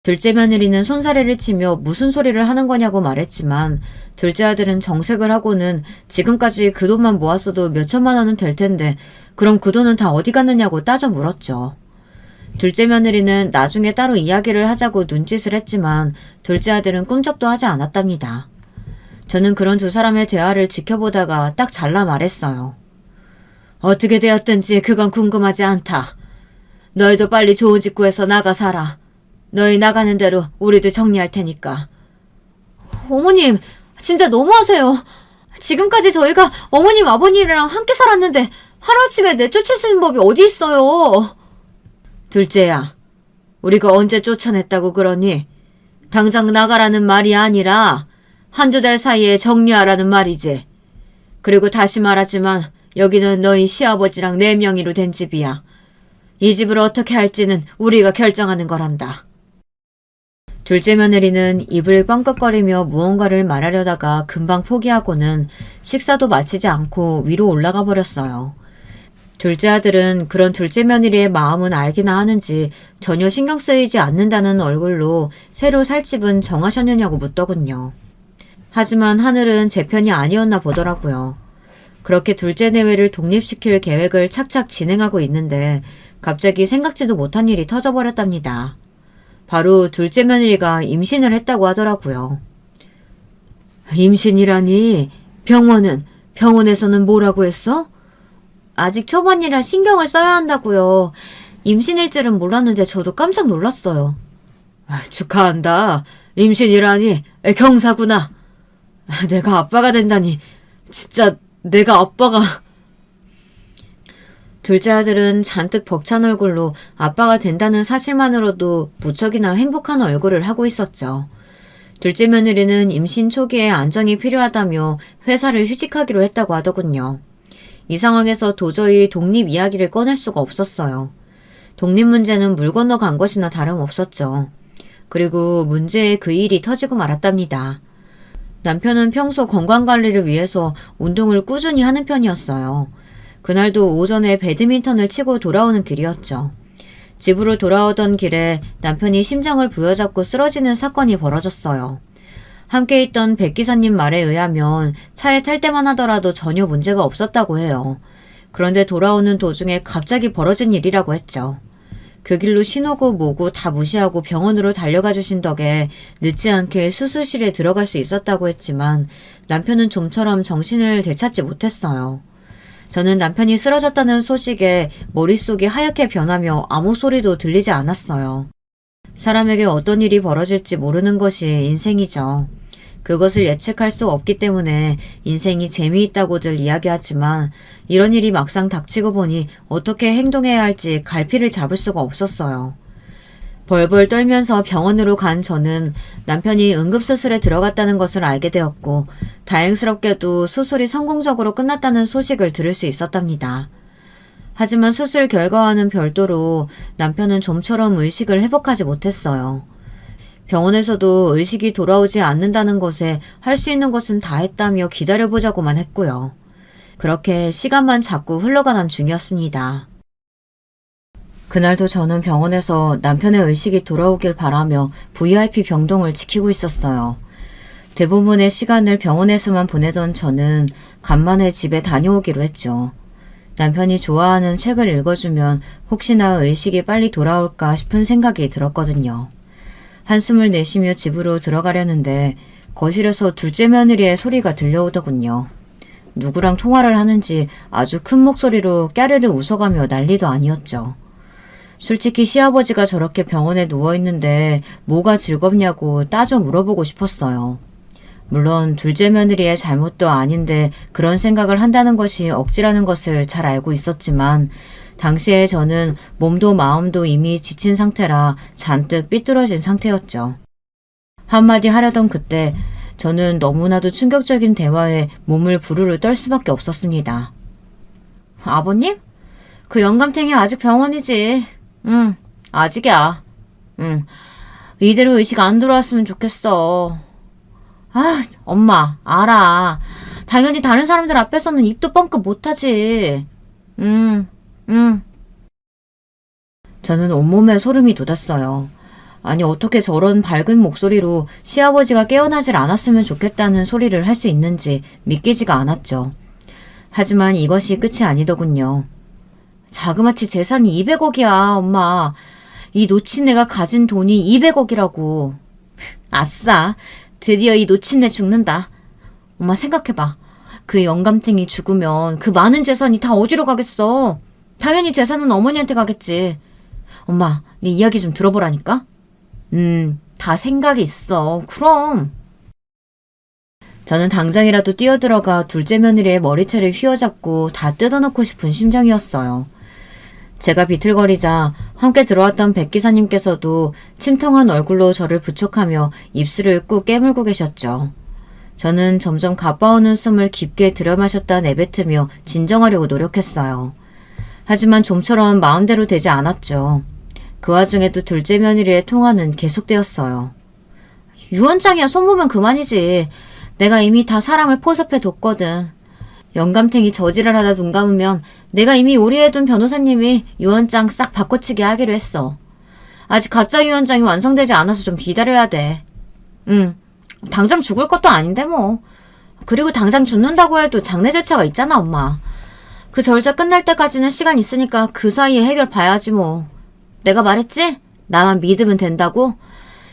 둘째 며느리는 손사래를 치며 무슨 소리를 하는 거냐고 말했지만 둘째 아들은 정색을 하고는 지금까지 그 돈만 모았어도 몇 천만 원은 될 텐데 그럼 그 돈은 다 어디 갔느냐고 따져 물었죠. 둘째 며느리는 나중에 따로 이야기를 하자고 눈짓을 했지만 둘째 아들은 꿈쩍도 하지 않았답니다. 저는 그런 두 사람의 대화를 지켜보다가 딱 잘라 말했어요. 어떻게 되었든지 그건 궁금하지 않다. 너희도 빨리 좋은 집 구해서 나가 살아. 너희 나가는 대로 우리도 정리할 테니까. 어머님, 진짜 너무하세요. 지금까지 저희가 어머님 아버님이랑 함께 살았는데 하루아침에 내쫓으시는 법이 어디 있어요. 둘째야, 우리가 언제 쫓아냈다고 그러니? 당장 나가라는 말이 아니라 한두 달 사이에 정리하라는 말이지. 그리고 다시 말하지만 여기는 너희 시아버지랑 내 명의로 된 집이야. 이 집을 어떻게 할지는 우리가 결정하는 거란다. 둘째 며느리는 입을 뻥긋거리며 무언가를 말하려다가 금방 포기하고는 식사도 마치지 않고 위로 올라가 버렸어요. 둘째 아들은 그런 둘째 며느리의 마음은 알기나 하는지 전혀 신경 쓰이지 않는다는 얼굴로 새로 살 집은 정하셨느냐고 묻더군요. 하지만 하늘은 제 편이 아니었나 보더라고요. 그렇게 둘째 내외를 독립시킬 계획을 착착 진행하고 있는데 갑자기 생각지도 못한 일이 터져버렸답니다. 바로 둘째 며느리가 임신을 했다고 하더라고요. 임신이라니? 병원에서는 뭐라고 했어? 아직 초반이라 신경을 써야 한다고요. 임신일 줄은 몰랐는데 저도 깜짝 놀랐어요. 축하한다. 임신이라니 경사구나. 내가 아빠가 된다니. 진짜 내가 아빠가... 둘째 아들은 잔뜩 벅찬 얼굴로 아빠가 된다는 사실만으로도 무척이나 행복한 얼굴을 하고 있었죠. 둘째 며느리는 임신 초기에 안정이 필요하다며 회사를 휴직하기로 했다고 하더군요. 이 상황에서 도저히 독립 이야기를 꺼낼 수가 없었어요. 독립 문제는 물 건너간 것이나 다름없었죠. 그리고 문제의 그 일이 터지고 말았답니다. 남편은 평소 건강관리를 위해서 운동을 꾸준히 하는 편이었어요. 그날도 오전에 배드민턴을 치고 돌아오는 길이었죠. 집으로 돌아오던 길에 남편이 심장을 부여잡고 쓰러지는 사건이 벌어졌어요. 함께 있던 백 기사님 말에 의하면 차에 탈 때만 하더라도 전혀 문제가 없었다고 해요. 그런데 돌아오는 도중에 갑자기 벌어진 일이라고 했죠. 그 길로 신호고 뭐고 다 무시하고 병원으로 달려가 주신 덕에 늦지 않게 수술실에 들어갈 수 있었다고 했지만 남편은 좀처럼 정신을 되찾지 못했어요. 저는 남편이 쓰러졌다는 소식에 머릿속이 하얗게 변하며 아무 소리도 들리지 않았어요. 사람에게 어떤 일이 벌어질지 모르는 것이 인생이죠. 그것을 예측할 수 없기 때문에 인생이 재미있다고들 이야기하지만 이런 일이 막상 닥치고 보니 어떻게 행동해야 할지 갈피를 잡을 수가 없었어요. 벌벌 떨면서 병원으로 간 저는 남편이 응급수술에 들어갔다는 것을 알게 되었고 다행스럽게도 수술이 성공적으로 끝났다는 소식을 들을 수 있었답니다. 하지만 수술 결과와는 별도로 남편은 좀처럼 의식을 회복하지 못했어요. 병원에서도 의식이 돌아오지 않는다는 것에 할 수 있는 것은 다 했다며 기다려보자고만 했고요. 그렇게 시간만 자꾸 흘러가던 중이었습니다. 그날도 저는 병원에서 남편의 의식이 돌아오길 바라며 VIP 병동을 지키고 있었어요. 대부분의 시간을 병원에서만 보내던 저는 간만에 집에 다녀오기로 했죠. 남편이 좋아하는 책을 읽어주면 혹시나 의식이 빨리 돌아올까 싶은 생각이 들었거든요. 한숨을 내쉬며 집으로 들어가려는데 거실에서 둘째 며느리의 소리가 들려오더군요. 누구랑 통화를 하는지 아주 큰 목소리로 까르르 웃어가며 난리도 아니었죠. 솔직히 시아버지가 저렇게 병원에 누워있는데 뭐가 즐겁냐고 따져 물어보고 싶었어요. 물론 둘째 며느리의 잘못도 아닌데 그런 생각을 한다는 것이 억지라는 것을 잘 알고 있었지만 당시에 저는 몸도 마음도 이미 지친 상태라 잔뜩 삐뚤어진 상태였죠. 한마디 하려던 그때 저는 너무나도 충격적인 대화에 몸을 부르르 떨 수밖에 없었습니다. 아버님? 그 영감탱이 아직 병원이지. 응, 아직이야. 응, 이대로 의식 안 돌아왔으면 좋겠어. 아, 엄마, 알아. 당연히 다른 사람들 앞에서는 입도 뻥끗 못하지. 응. 저는 온몸에 소름이 돋았어요. 아니 어떻게 저런 밝은 목소리로 시아버지가 깨어나질 않았으면 좋겠다는 소리를 할 수 있는지 믿기지가 않았죠. 하지만 이것이 끝이 아니더군요. 자그마치 재산이 200억이야, 엄마. 이 노친네가 가진 돈이 200억이라고. 아싸, 드디어 이 노친네 죽는다. 엄마 생각해봐. 그 영감탱이 죽으면 그 많은 재산이 다 어디로 가겠어? 당연히 재산은 어머니한테 가겠지. 엄마, 네 이야기 좀 들어보라니까? 다 생각이 있어. 그럼. 저는 당장이라도 뛰어들어가 둘째 며느리의 머리채를 휘어잡고 다 뜯어놓고 싶은 심정이었어요. 제가 비틀거리자 함께 들어왔던 백 기사님께서도 침통한 얼굴로 저를 부축하며 입술을 꾹 깨물고 계셨죠. 저는 점점 가빠오는 숨을 깊게 들여마셨다 내뱉으며 진정하려고 노력했어요. 하지만 좀처럼 마음대로 되지 않았죠. 그 와중에도 둘째 며느리의 통화는 계속되었어요. 유언장이야 손보면 그만이지. 내가 이미 다 사람을 포섭해 뒀거든. 영감탱이 저지를 하다 눈 감으면 내가 이미 오리해둔 변호사님이 유언장 싹 바꿔치기 하기로 했어. 아직 가짜 유언장이 완성되지 않아서 좀 기다려야 돼. 당장 죽을 것도 아닌데 뭐. 그리고 당장 죽는다고 해도 장례 절차가 있잖아 엄마. 그 절차 끝날 때까지는 시간 있으니까 그 사이에 해결 봐야지 뭐. 내가 말했지? 나만 믿으면 된다고?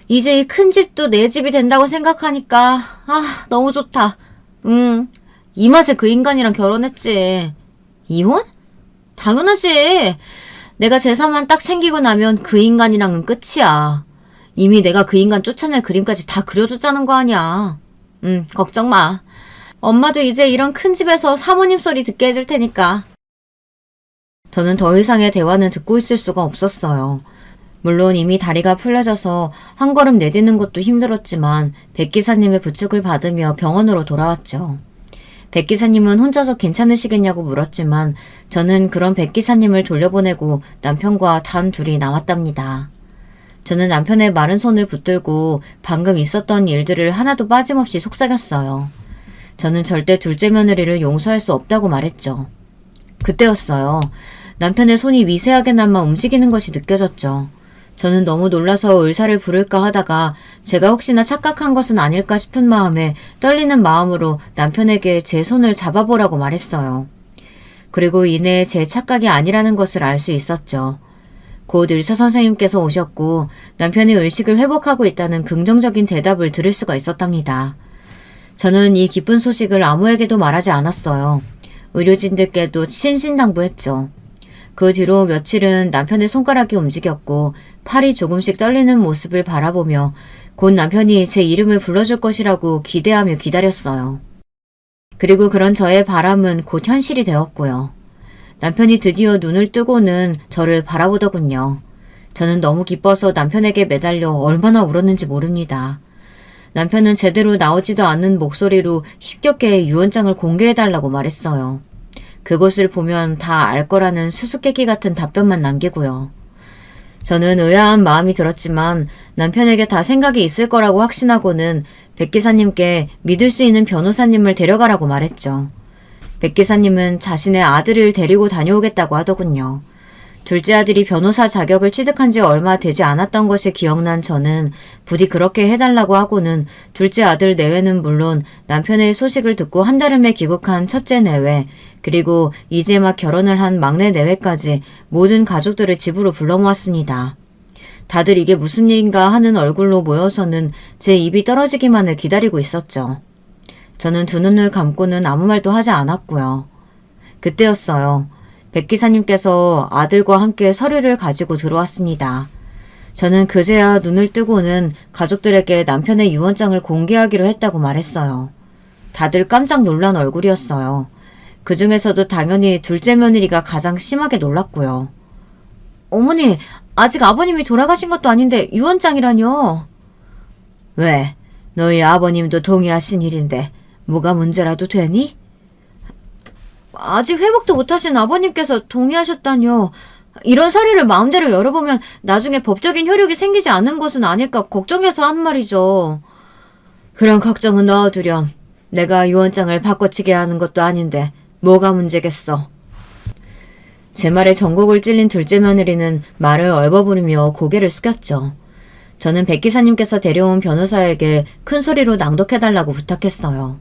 이제 이 큰 집도 내 집이 된다고 생각하니까 너무 좋다. 이 맛에 그 인간이랑 결혼했지. 이혼? 당연하지. 내가 재산만 딱 챙기고 나면 그 인간이랑은 끝이야. 이미 내가 그 인간 쫓아낼 그림까지 다 그려뒀다는 거 아니야. 걱정 마. 엄마도 이제 이런 큰 집에서 사모님 소리 듣게 해줄 테니까. 저는 더 이상의 대화는 듣고 있을 수가 없었어요. 물론 이미 다리가 풀려져서 한 걸음 내딛는 것도 힘들었지만 백 기사님의 부축을 받으며 병원으로 돌아왔죠. 백 기사님은 혼자서 괜찮으시겠냐고 물었지만 저는 그런 백 기사님을 돌려보내고 남편과 단 둘이 남았답니다. 저는 남편의 마른 손을 붙들고 방금 있었던 일들을 하나도 빠짐없이 속삭였어요. 저는 절대 둘째 며느리를 용서할 수 없다고 말했죠. 그때였어요. 남편의 손이 미세하게나마 움직이는 것이 느껴졌죠. 저는 너무 놀라서 의사를 부를까 하다가 제가 혹시나 착각한 것은 아닐까 싶은 마음에 떨리는 마음으로 남편에게 제 손을 잡아보라고 말했어요. 그리고 이내 제 착각이 아니라는 것을 알 수 있었죠. 곧 의사 선생님께서 오셨고 남편이 의식을 회복하고 있다는 긍정적인 대답을 들을 수가 있었답니다. 저는 이 기쁜 소식을 아무에게도 말하지 않았어요. 의료진들께도 신신당부했죠. 그 뒤로 며칠은 남편의 손가락이 움직였고 팔이 조금씩 떨리는 모습을 바라보며 곧 남편이 제 이름을 불러줄 것이라고 기대하며 기다렸어요. 그리고 그런 저의 바람은 곧 현실이 되었고요. 남편이 드디어 눈을 뜨고는 저를 바라보더군요. 저는 너무 기뻐서 남편에게 매달려 얼마나 울었는지 모릅니다. 남편은 제대로 나오지도 않는 목소리로 힘겹게 유언장을 공개해달라고 말했어요. 그것을 보면 다 알 거라는 수수께끼 같은 답변만 남기고요. 저는 의아한 마음이 들었지만 남편에게 다 생각이 있을 거라고 확신하고는 백 기사님께 믿을 수 있는 변호사님을 데려가라고 말했죠. 백 기사님은 자신의 아들을 데리고 다녀오겠다고 하더군요. 둘째 아들이 변호사 자격을 취득한 지 얼마 되지 않았던 것이 기억난 저는 부디 그렇게 해달라고 하고는 둘째 아들 내외는 물론 남편의 소식을 듣고 한달음에 귀국한 첫째 내외 그리고 이제 막 결혼을 한 막내 내외까지 모든 가족들을 집으로 불러 모았습니다. 다들 이게 무슨 일인가 하는 얼굴로 모여서는 제 입이 떨어지기만을 기다리고 있었죠. 저는 두 눈을 감고는 아무 말도 하지 않았고요. 그때였어요. 백 기사님께서 아들과 함께 서류를 가지고 들어왔습니다. 저는 그제야 눈을 뜨고는 가족들에게 남편의 유언장을 공개하기로 했다고 말했어요. 다들 깜짝 놀란 얼굴이었어요. 그 중에서도 당연히 둘째 며느리가 가장 심하게 놀랐고요. 어머니, 아직 아버님이 돌아가신 것도 아닌데 유언장이라뇨? 왜? 너희 아버님도 동의하신 일인데 뭐가 문제라도 되니? 아직 회복도 못하신 아버님께서 동의하셨다뇨. 이런 서류를 마음대로 열어보면 나중에 법적인 효력이 생기지 않는 것은 아닐까 걱정해서 한 말이죠. 그런 걱정은 넣어두렴. 내가 유언장을 바꿔치게 하는 것도 아닌데 뭐가 문제겠어. 제 말에 전곡을 찔린 둘째 며느리는 말을 얼버무리며 고개를 숙였죠. 저는 백 기사님께서 데려온 변호사에게 큰 소리로 낭독해달라고 부탁했어요.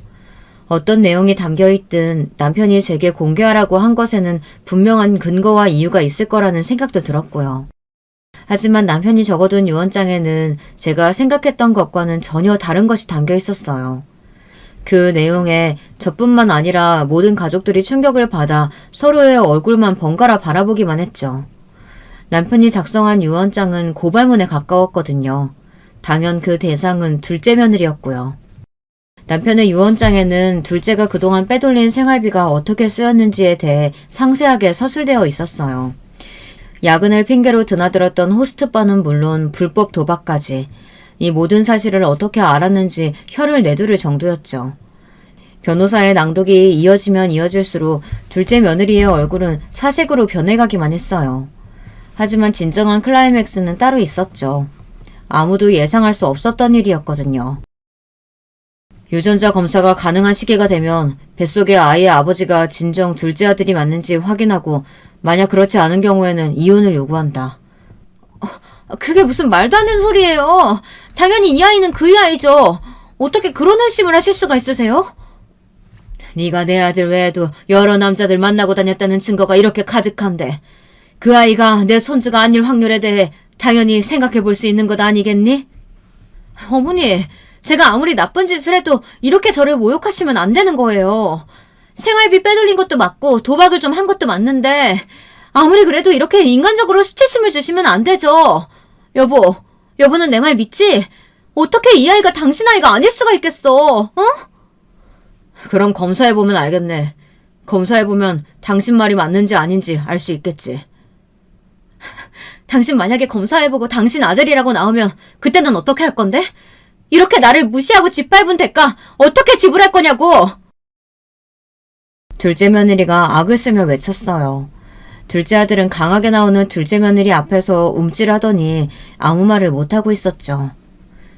어떤 내용이 담겨있든 남편이 제게 공개하라고 한 것에는 분명한 근거와 이유가 있을 거라는 생각도 들었고요. 하지만 남편이 적어둔 유언장에는 제가 생각했던 것과는 전혀 다른 것이 담겨 있었어요. 그 내용에 저뿐만 아니라 모든 가족들이 충격을 받아 서로의 얼굴만 번갈아 바라보기만 했죠. 남편이 작성한 유언장은 고발문에 가까웠거든요. 당연 그 대상은 둘째 며느리였고요. 남편의 유언장에는 둘째가 그동안 빼돌린 생활비가 어떻게 쓰였는지에 대해 상세하게 서술되어 있었어요. 야근을 핑계로 드나들었던 호스트바는 물론 불법 도박까지 이 모든 사실을 어떻게 알았는지 혀를 내두를 정도였죠. 변호사의 낭독이 이어지면 이어질수록 둘째 며느리의 얼굴은 사색으로 변해가기만 했어요. 하지만 진정한 클라이맥스는 따로 있었죠. 아무도 예상할 수 없었던 일이었거든요. 유전자 검사가 가능한 시기가 되면 뱃속의 아이의 아버지가 진정 둘째 아들이 맞는지 확인하고 만약 그렇지 않은 경우에는 이혼을 요구한다. 그게 무슨 말도 안 되는 소리예요. 당연히 이 아이는 그의 아이죠. 어떻게 그런 의심을 하실 수가 있으세요? 네가 내 아들 외에도 여러 남자들 만나고 다녔다는 증거가 이렇게 가득한데 그 아이가 내 손주가 아닐 확률에 대해 당연히 생각해 볼 수 있는 것 아니겠니? 어머니, 제가 아무리 나쁜 짓을 해도 이렇게 저를 모욕하시면 안 되는 거예요. 생활비 빼돌린 것도 맞고 도박을 좀 한 것도 맞는데 아무리 그래도 이렇게 인간적으로 수치심을 주시면 안 되죠. 여보는 내 말 믿지? 어떻게 이 아이가 당신 아이가 아닐 수가 있겠어, 어? 그럼 검사해보면 알겠네. 검사해보면 당신 말이 맞는지 아닌지 알 수 있겠지. 당신 만약에 검사해보고 당신 아들이라고 나오면 그때는 어떻게 할 건데? 이렇게 나를 무시하고 짓밟은 대가 어떻게 지불할 거냐고! 둘째 며느리가 악을 쓰며 외쳤어요. 둘째 아들은 강하게 나오는 둘째 며느리 앞에서 움찔하더니 아무 말을 못하고 있었죠.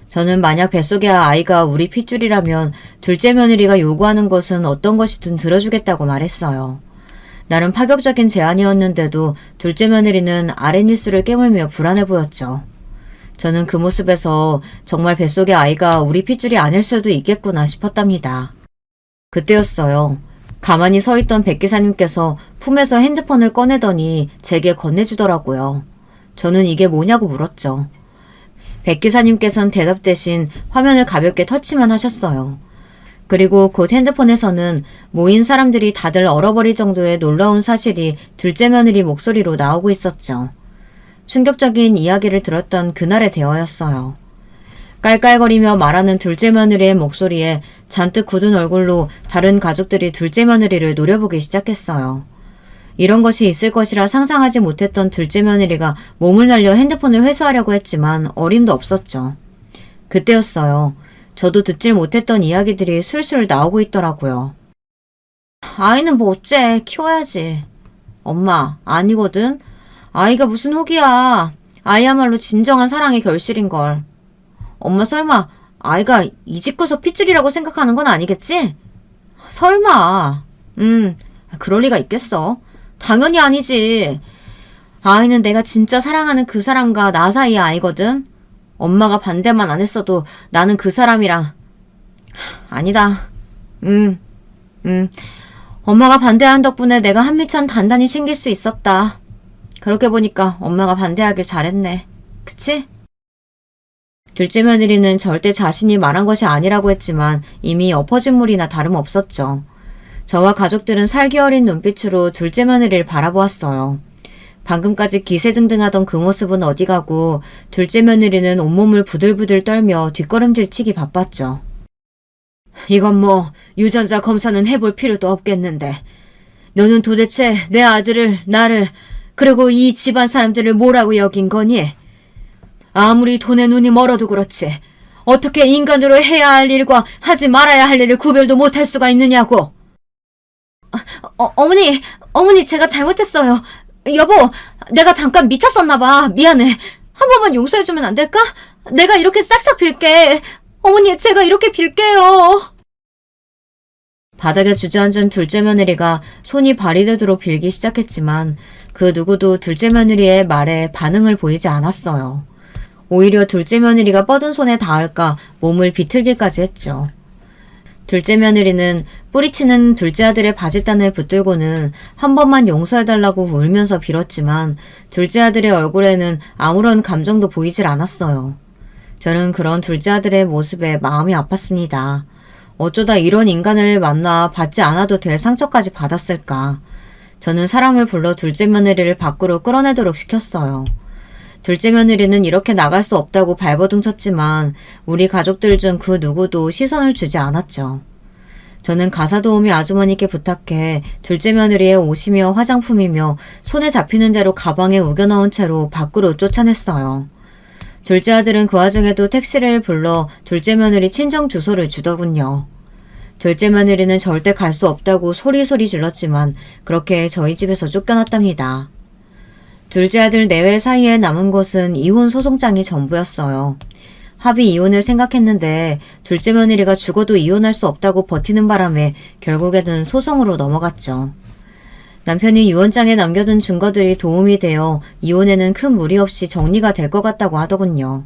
저는 만약 뱃속의 아이가 우리 핏줄이라면 둘째 며느리가 요구하는 것은 어떤 것이든 들어주겠다고 말했어요. 나름 파격적인 제안이었는데도 둘째 며느리는 아랫입술을 깨물며 불안해 보였죠. 저는 그 모습에서 정말 뱃속의 아이가 우리 핏줄이 아닐 수도 있겠구나 싶었답니다. 그때였어요. 가만히 서 있던 백 기사님께서 품에서 핸드폰을 꺼내더니 제게 건네주더라고요. 저는 이게 뭐냐고 물었죠. 백 기사님께서는 대답 대신 화면을 가볍게 터치만 하셨어요. 그리고 곧 핸드폰에서는 모인 사람들이 다들 얼어버릴 정도의 놀라운 사실이 둘째 며느리 목소리로 나오고 있었죠. 충격적인 이야기를 들었던 그날의 대화였어요. 깔깔거리며 말하는 둘째 며느리의 목소리에 잔뜩 굳은 얼굴로 다른 가족들이 둘째 며느리를 노려보기 시작했어요. 이런 것이 있을 것이라 상상하지 못했던 둘째 며느리가 몸을 날려 핸드폰을 회수하려고 했지만 어림도 없었죠. 그때였어요. 저도 듣질 못했던 이야기들이 술술 나오고 있더라고요. 아이는 뭐 어째, 키워야지. 엄마, 아니거든. 아이가 무슨 혹이야. 아이야말로 진정한 사랑의 결실인걸. 엄마 설마 아이가 이 집구석 핏줄이라고 생각하는 건 아니겠지? 설마. 그럴 리가 있겠어. 당연히 아니지. 아이는 내가 진짜 사랑하는 그 사람과 나 사이의 아이거든. 엄마가 반대만 안 했어도 나는 그 사람이랑 아니다. 엄마가 반대한 덕분에 내가 한미천 단단히 챙길 수 있었다. 그렇게 보니까 엄마가 반대하길 잘했네. 그치? 둘째 며느리는 절대 자신이 말한 것이 아니라고 했지만 이미 엎어진 물이나 다름없었죠. 저와 가족들은 살기 어린 눈빛으로 둘째 며느리를 바라보았어요. 방금까지 기세등등하던 그 모습은 어디 가고 둘째 며느리는 온몸을 부들부들 떨며 뒷걸음질 치기 바빴죠. 이건 뭐 유전자 검사는 해볼 필요도 없겠는데 너는 도대체 내 아들을, 나를, 그리고 이 집안 사람들을 뭐라고 여긴 거니? 아무리 돈에 눈이 멀어도 그렇지 어떻게 인간으로 해야 할 일과 하지 말아야 할 일을 구별도 못할 수가 있느냐고. 어머니 제가 잘못했어요. 여보, 내가 잠깐 미쳤었나봐. 미안해. 한 번만 용서해주면 안 될까? 내가 이렇게 싹싹 빌게. 어머니, 제가 이렇게 빌게요. 바닥에 주저앉은 둘째 며느리가 손이 발이 되도록 빌기 시작했지만 그 누구도 둘째 며느리의 말에 반응을 보이지 않았어요. 오히려 둘째 며느리가 뻗은 손에 닿을까 몸을 비틀기까지 했죠. 둘째 며느리는 뿌리치는 둘째 아들의 바짓단을 붙들고는 한 번만 용서해달라고 울면서 빌었지만 둘째 아들의 얼굴에는 아무런 감정도 보이질 않았어요. 저는 그런 둘째 아들의 모습에 마음이 아팠습니다. 어쩌다 이런 인간을 만나 받지 않아도 될 상처까지 받았을까. 저는 사람을 불러 둘째 며느리를 밖으로 끌어내도록 시켰어요. 둘째 며느리는 이렇게 나갈 수 없다고 발버둥 쳤지만 우리 가족들 중 그 누구도 시선을 주지 않았죠. 저는 가사도우미 아주머니께 부탁해 둘째 며느리의 옷이며 화장품이며 손에 잡히는 대로 가방에 우겨넣은 채로 밖으로 쫓아냈어요. 둘째 아들은 그 와중에도 택시를 불러 둘째 며느리 친정 주소를 주더군요. 둘째 며느리는 절대 갈 수 없다고 소리소리 질렀지만 그렇게 저희 집에서 쫓겨났답니다. 둘째 아들 내외 사이에 남은 것은 이혼 소송장이 전부였어요. 합의 이혼을 생각했는데 둘째 며느리가 죽어도 이혼할 수 없다고 버티는 바람에 결국에는 소송으로 넘어갔죠. 남편이 유언장에 남겨둔 증거들이 도움이 되어 이혼에는 큰 무리 없이 정리가 될 것 같다고 하더군요.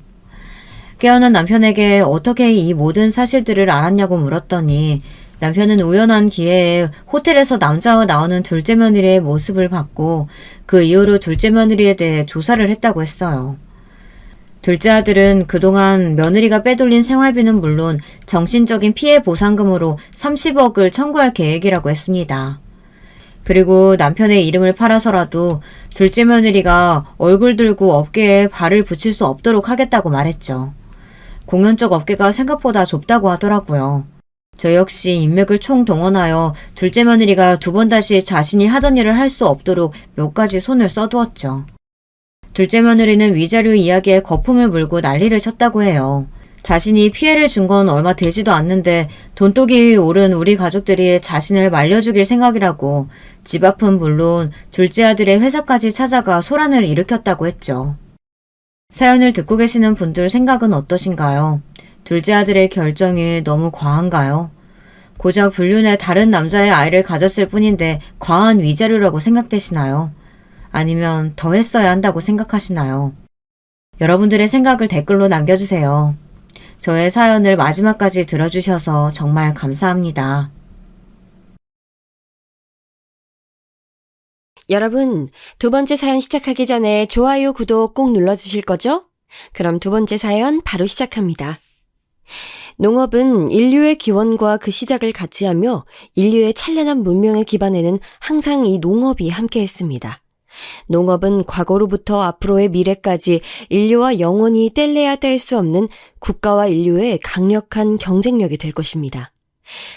깨어난 남편에게 어떻게 이 모든 사실들을 알았냐고 물었더니 남편은 우연한 기회에 호텔에서 남자와 나오는 둘째 며느리의 모습을 봤고 그 이후로 둘째 며느리에 대해 조사를 했다고 했어요. 둘째 아들은 그동안 며느리가 빼돌린 생활비는 물론 정신적인 피해 보상금으로 30억을 청구할 계획이라고 했습니다. 그리고 남편의 이름을 팔아서라도 둘째 며느리가 얼굴 들고 어깨에 발을 붙일 수 없도록 하겠다고 말했죠. 공연적 어깨가 생각보다 좁다고 하더라고요. 저 역시 인맥을 총동원하여 둘째 며느리가 두 번 다시 자신이 하던 일을 할 수 없도록 몇 가지 손을 써두었죠. 둘째 며느리는 위자료 이야기에 거품을 물고 난리를 쳤다고 해요. 자신이 피해를 준 건 얼마 되지도 않는데 돈독이 오른 우리 가족들이 자신을 말려 죽일 생각이라고 집 앞은 물론 둘째 아들의 회사까지 찾아가 소란을 일으켰다고 했죠. 사연을 듣고 계시는 분들 생각은 어떠신가요? 둘째 아들의 결정이 너무 과한가요? 고작 불륜에 다른 남자의 아이를 가졌을 뿐인데 과한 위자료라고 생각되시나요? 아니면 더 했어야 한다고 생각하시나요? 여러분들의 생각을 댓글로 남겨주세요. 저의 사연을 마지막까지 들어주셔서 정말 감사합니다. 여러분, 두 번째 사연 시작하기 전에 좋아요, 구독 꼭 눌러주실 거죠? 그럼 두 번째 사연 바로 시작합니다. 농업은 인류의 기원과 그 시작을 같이 하며 인류의 찬란한 문명의 기반에는 항상 이 농업이 함께했습니다. 농업은 과거로부터 앞으로의 미래까지 인류와 영원히 뗄래야 뗄 수 없는 국가와 인류의 강력한 경쟁력이 될 것입니다.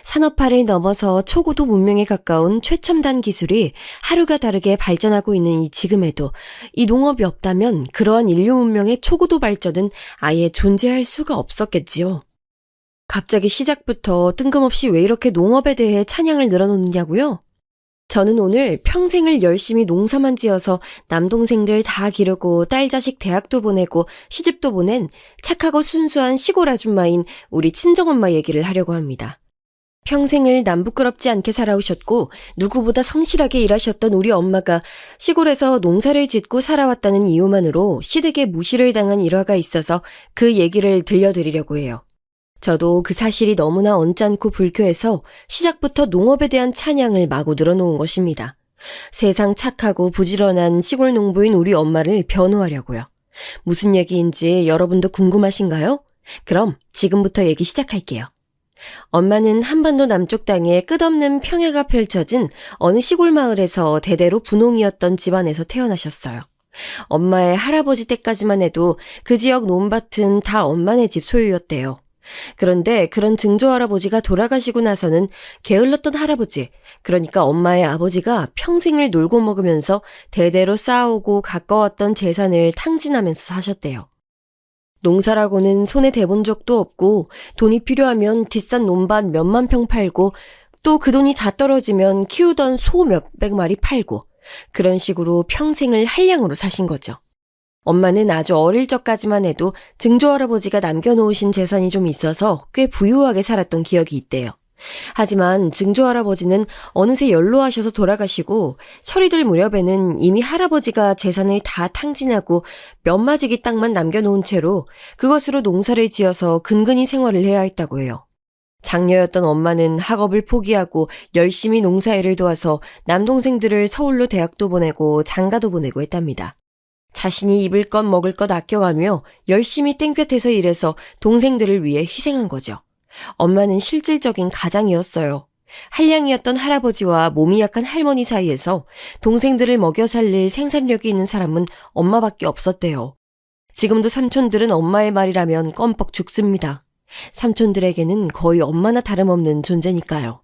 산업화를 넘어서 초고도 문명에 가까운 최첨단 기술이 하루가 다르게 발전하고 있는 이 지금에도 이 농업이 없다면 그러한 인류 문명의 초고도 발전은 아예 존재할 수가 없었겠지요. 갑자기 시작부터 뜬금없이 왜 이렇게 농업에 대해 찬양을 늘어놓느냐고요? 저는 오늘 평생을 열심히 농사만 지어서 남동생들 다 기르고 딸 자식 대학도 보내고 시집도 보낸 착하고 순수한 시골 아줌마인 우리 친정엄마 얘기를 하려고 합니다. 평생을 남부끄럽지 않게 살아오셨고 누구보다 성실하게 일하셨던 우리 엄마가 시골에서 농사를 짓고 살아왔다는 이유만으로 시댁에 무시를 당한 일화가 있어서 그 얘기를 들려드리려고 해요. 저도 그 사실이 너무나 언짢고 불쾌해서 시작부터 농업에 대한 찬양을 마구 늘어놓은 것입니다. 세상 착하고 부지런한 시골 농부인 우리 엄마를 변호하려고요. 무슨 얘기인지 여러분도 궁금하신가요? 그럼 지금부터 얘기 시작할게요. 엄마는 한반도 남쪽 땅에 끝없는 평야가 펼쳐진 어느 시골 마을에서 대대로 분홍이었던 집안에서 태어나셨어요. 엄마의 할아버지 때까지만 해도 그 지역 논밭은 다 엄마네 집 소유였대요. 그런데 그런 증조할아버지가 돌아가시고 나서는 게을렀던 할아버지, 그러니까 엄마의 아버지가 평생을 놀고 먹으면서 대대로 쌓아오고 가까웠던 재산을 탕진하면서 사셨대요. 농사라고는 손에 대본 적도 없고 돈이 필요하면 뒷산 논밭 몇만 평 팔고 또 그 돈이 다 떨어지면 키우던 소 몇백 마리 팔고 그런 식으로 평생을 한량으로 사신 거죠. 엄마는 아주 어릴 적까지만 해도 증조할아버지가 남겨놓으신 재산이 좀 있어서 꽤 부유하게 살았던 기억이 있대요. 하지만 증조할아버지는 어느새 연로하셔서 돌아가시고 철이들 무렵에는 이미 할아버지가 재산을 다 탕진하고 몇 마지기 땅만 남겨놓은 채로 그것으로 농사를 지어서 근근히 생활을 해야 했다고 해요. 장녀였던 엄마는 학업을 포기하고 열심히 농사일을 도와서 남동생들을 서울로 대학도 보내고 장가도 보내고 했답니다. 자신이 입을 것 먹을 것 아껴가며 열심히 땡볕에서 일해서 동생들을 위해 희생한 거죠. 엄마는 실질적인 가장이었어요. 한량이었던 할아버지와 몸이 약한 할머니 사이에서 동생들을 먹여 살릴 생산력이 있는 사람은 엄마밖에 없었대요. 지금도 삼촌들은 엄마의 말이라면 껌뻑 죽습니다. 삼촌들에게는 거의 엄마나 다름없는 존재니까요.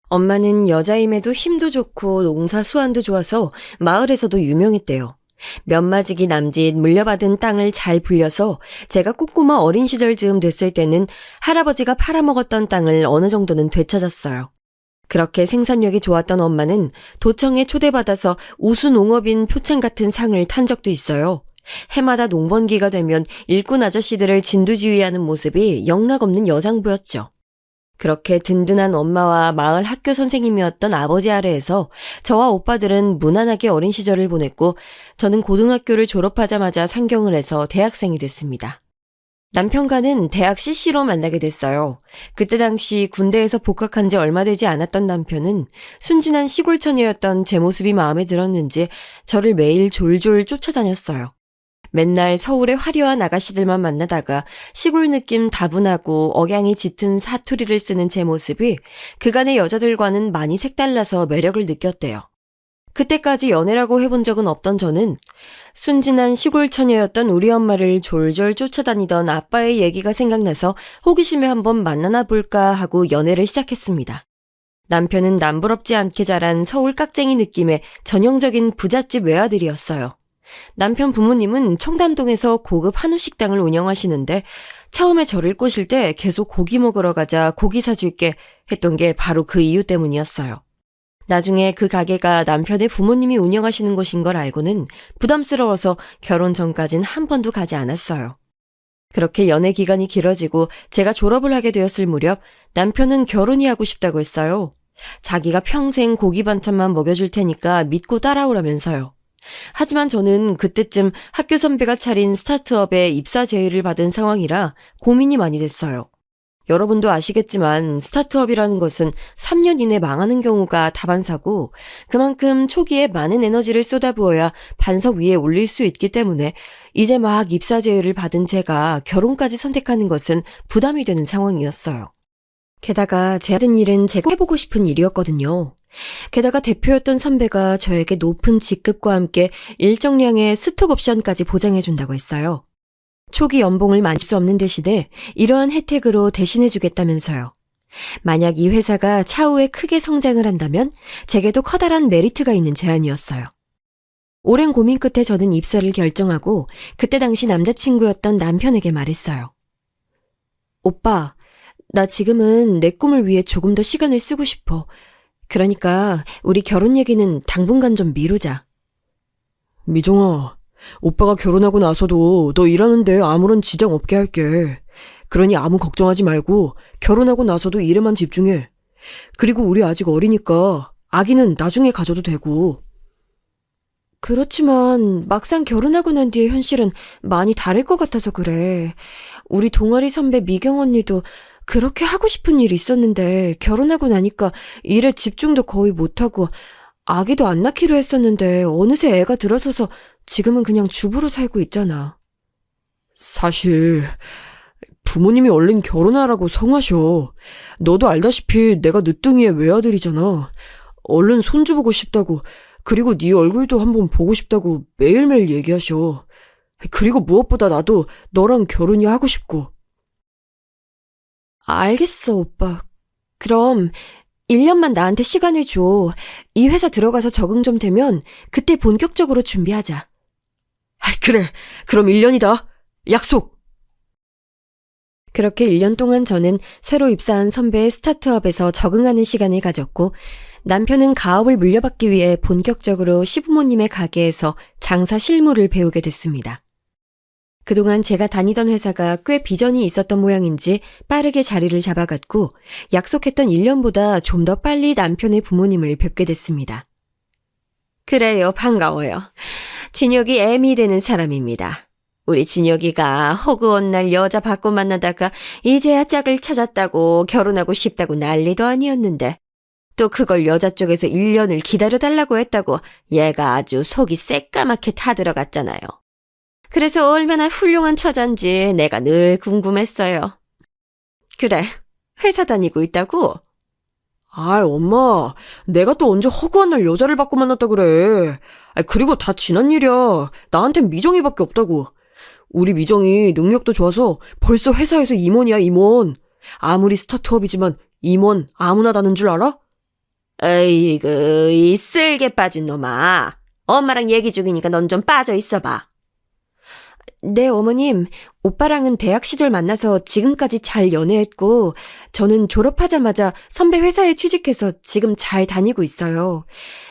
엄마는 여자임에도 힘도 좋고 농사 수완도 좋아서 마을에서도 유명했대요. 몇마지기 남짓 물려받은 땅을 잘 불려서 제가 꼬꼬마 어린 시절 즈음 됐을 때는 할아버지가 팔아먹었던 땅을 어느 정도는 되찾았어요. 그렇게 생산력이 좋았던 엄마는 도청에 초대받아서 우수 농업인 표창 같은 상을 탄 적도 있어요. 해마다 농번기가 되면 일꾼 아저씨들을 진두지휘하는 모습이 영락없는 여장부였죠. 그렇게 든든한 엄마와 마을 학교 선생님이었던 아버지 아래에서 저와 오빠들은 무난하게 어린 시절을 보냈고 저는 고등학교를 졸업하자마자 상경을 해서 대학생이 됐습니다. 남편과는 대학 CC로 만나게 됐어요. 그때 당시 군대에서 복학한 지 얼마 되지 않았던 남편은 순진한 시골 처녀였던 제 모습이 마음에 들었는지 저를 매일 졸졸 쫓아다녔어요. 맨날 서울의 화려한 아가씨들만 만나다가 시골 느낌 다분하고 억양이 짙은 사투리를 쓰는 제 모습이 그간의 여자들과는 많이 색달라서 매력을 느꼈대요. 그때까지 연애라고 해본 적은 없던 저는 순진한 시골 처녀였던 우리 엄마를 졸졸 쫓아다니던 아빠의 얘기가 생각나서 호기심에 한번 만나나 볼까 하고 연애를 시작했습니다. 남편은 남부럽지 않게 자란 서울 깍쟁이 느낌의 전형적인 부잣집 외아들이었어요. 남편 부모님은 청담동에서 고급 한우 식당을 운영하시는데 처음에 저를 꼬실 때 계속 고기 먹으러 가자, 고기 사줄게 했던 게 바로 그 이유 때문이었어요. 나중에 그 가게가 남편의 부모님이 운영하시는 곳인 걸 알고는 부담스러워서 결혼 전까진 한 번도 가지 않았어요. 그렇게 연애 기간이 길어지고 제가 졸업을 하게 되었을 무렵 남편은 결혼이 하고 싶다고 했어요. 자기가 평생 고기 반찬만 먹여줄 테니까 믿고 따라오라면서요. 하지만 저는 그때쯤 학교 선배가 차린 스타트업에 입사 제의를 받은 상황이라 고민이 많이 됐어요. 여러분도 아시겠지만 스타트업이라는 것은 3년 이내 망하는 경우가 다반사고 그만큼 초기에 많은 에너지를 쏟아부어야 반석 위에 올릴 수 있기 때문에 이제 막 입사 제의를 받은 제가 결혼까지 선택하는 것은 부담이 되는 상황이었어요. 게다가 제 하던 일은 제가 해보고 싶은 일이었거든요. 게다가 대표였던 선배가 저에게 높은 직급과 함께 일정량의 스톡 옵션까지 보장해준다고 했어요. 초기 연봉을 만질 수 없는 대신에 이러한 혜택으로 대신해주겠다면서요. 만약 이 회사가 차후에 크게 성장을 한다면 제게도 커다란 메리트가 있는 제안이었어요. 오랜 고민 끝에 저는 입사를 결정하고 그때 당시 남자친구였던 남편에게 말했어요. 오빠, 나 지금은 내 꿈을 위해 조금 더 시간을 쓰고 싶어. 그러니까 우리 결혼 얘기는 당분간 좀 미루자. 미정아, 오빠가 결혼하고 나서도 너 일하는데 아무런 지장 없게 할게. 그러니 아무 걱정하지 말고 결혼하고 나서도 일에만 집중해. 그리고 우리 아직 어리니까 아기는 나중에 가져도 되고. 그렇지만 막상 결혼하고 난 뒤의 현실은 많이 다를 것 같아서 그래. 우리 동아리 선배 미경 언니도 그렇게 하고 싶은 일이 있었는데 결혼하고 나니까 일에 집중도 거의 못하고 아기도 안 낳기로 했었는데 어느새 애가 들어서서 지금은 그냥 주부로 살고 있잖아. 사실 부모님이 얼른 결혼하라고 성하셔. 너도 알다시피 내가 늦둥이의 외아들이잖아. 얼른 손주 보고 싶다고, 그리고 네 얼굴도 한번 보고 싶다고 매일매일 얘기하셔. 그리고 무엇보다 나도 너랑 결혼이 하고 싶고. 알겠어, 오빠. 그럼 1년만 나한테 시간을 줘. 이 회사 들어가서 적응 좀 되면 그때 본격적으로 준비하자. 그래, 그럼 1년이다. 약속! 그렇게 1년 동안 저는 새로 입사한 선배의 스타트업에서 적응하는 시간을 가졌고 남편은 가업을 물려받기 위해 본격적으로 시부모님의 가게에서 장사 실무를 배우게 됐습니다. 그동안 제가 다니던 회사가 꽤 비전이 있었던 모양인지 빠르게 자리를 잡아갔고 약속했던 1년보다 좀 더 빨리 남편의 부모님을 뵙게 됐습니다. 그래요, 반가워요. 진혁이 애미 되는 사람입니다. 우리 진혁이가 허구한 날 여자 바꿔 만나다가 이제야 짝을 찾았다고 결혼하고 싶다고 난리도 아니었는데 또 그걸 여자 쪽에서 1년을 기다려달라고 했다고 얘가 아주 속이 새까맣게 타들어갔잖아요. 그래서 얼마나 훌륭한 처자인지 내가 늘 궁금했어요. 그래, 회사 다니고 있다고? 아이, 엄마. 내가 또 언제 허구한 날 여자를 받고 만났다 그래. 그리고 다 지난 일이야. 나한텐 미정이밖에 없다고. 우리 미정이 능력도 좋아서 벌써 회사에서 임원이야, 임원. 아무리 스타트업이지만 임원 아무나 다는 줄 알아? 에이그, 이 쓸개 빠진 놈아. 엄마랑 얘기 중이니까 넌 좀 빠져 있어봐. 네, 어머님. 오빠랑은 대학 시절 만나서 지금까지 잘 연애했고, 저는 졸업하자마자 선배 회사에 취직해서 지금 잘 다니고 있어요.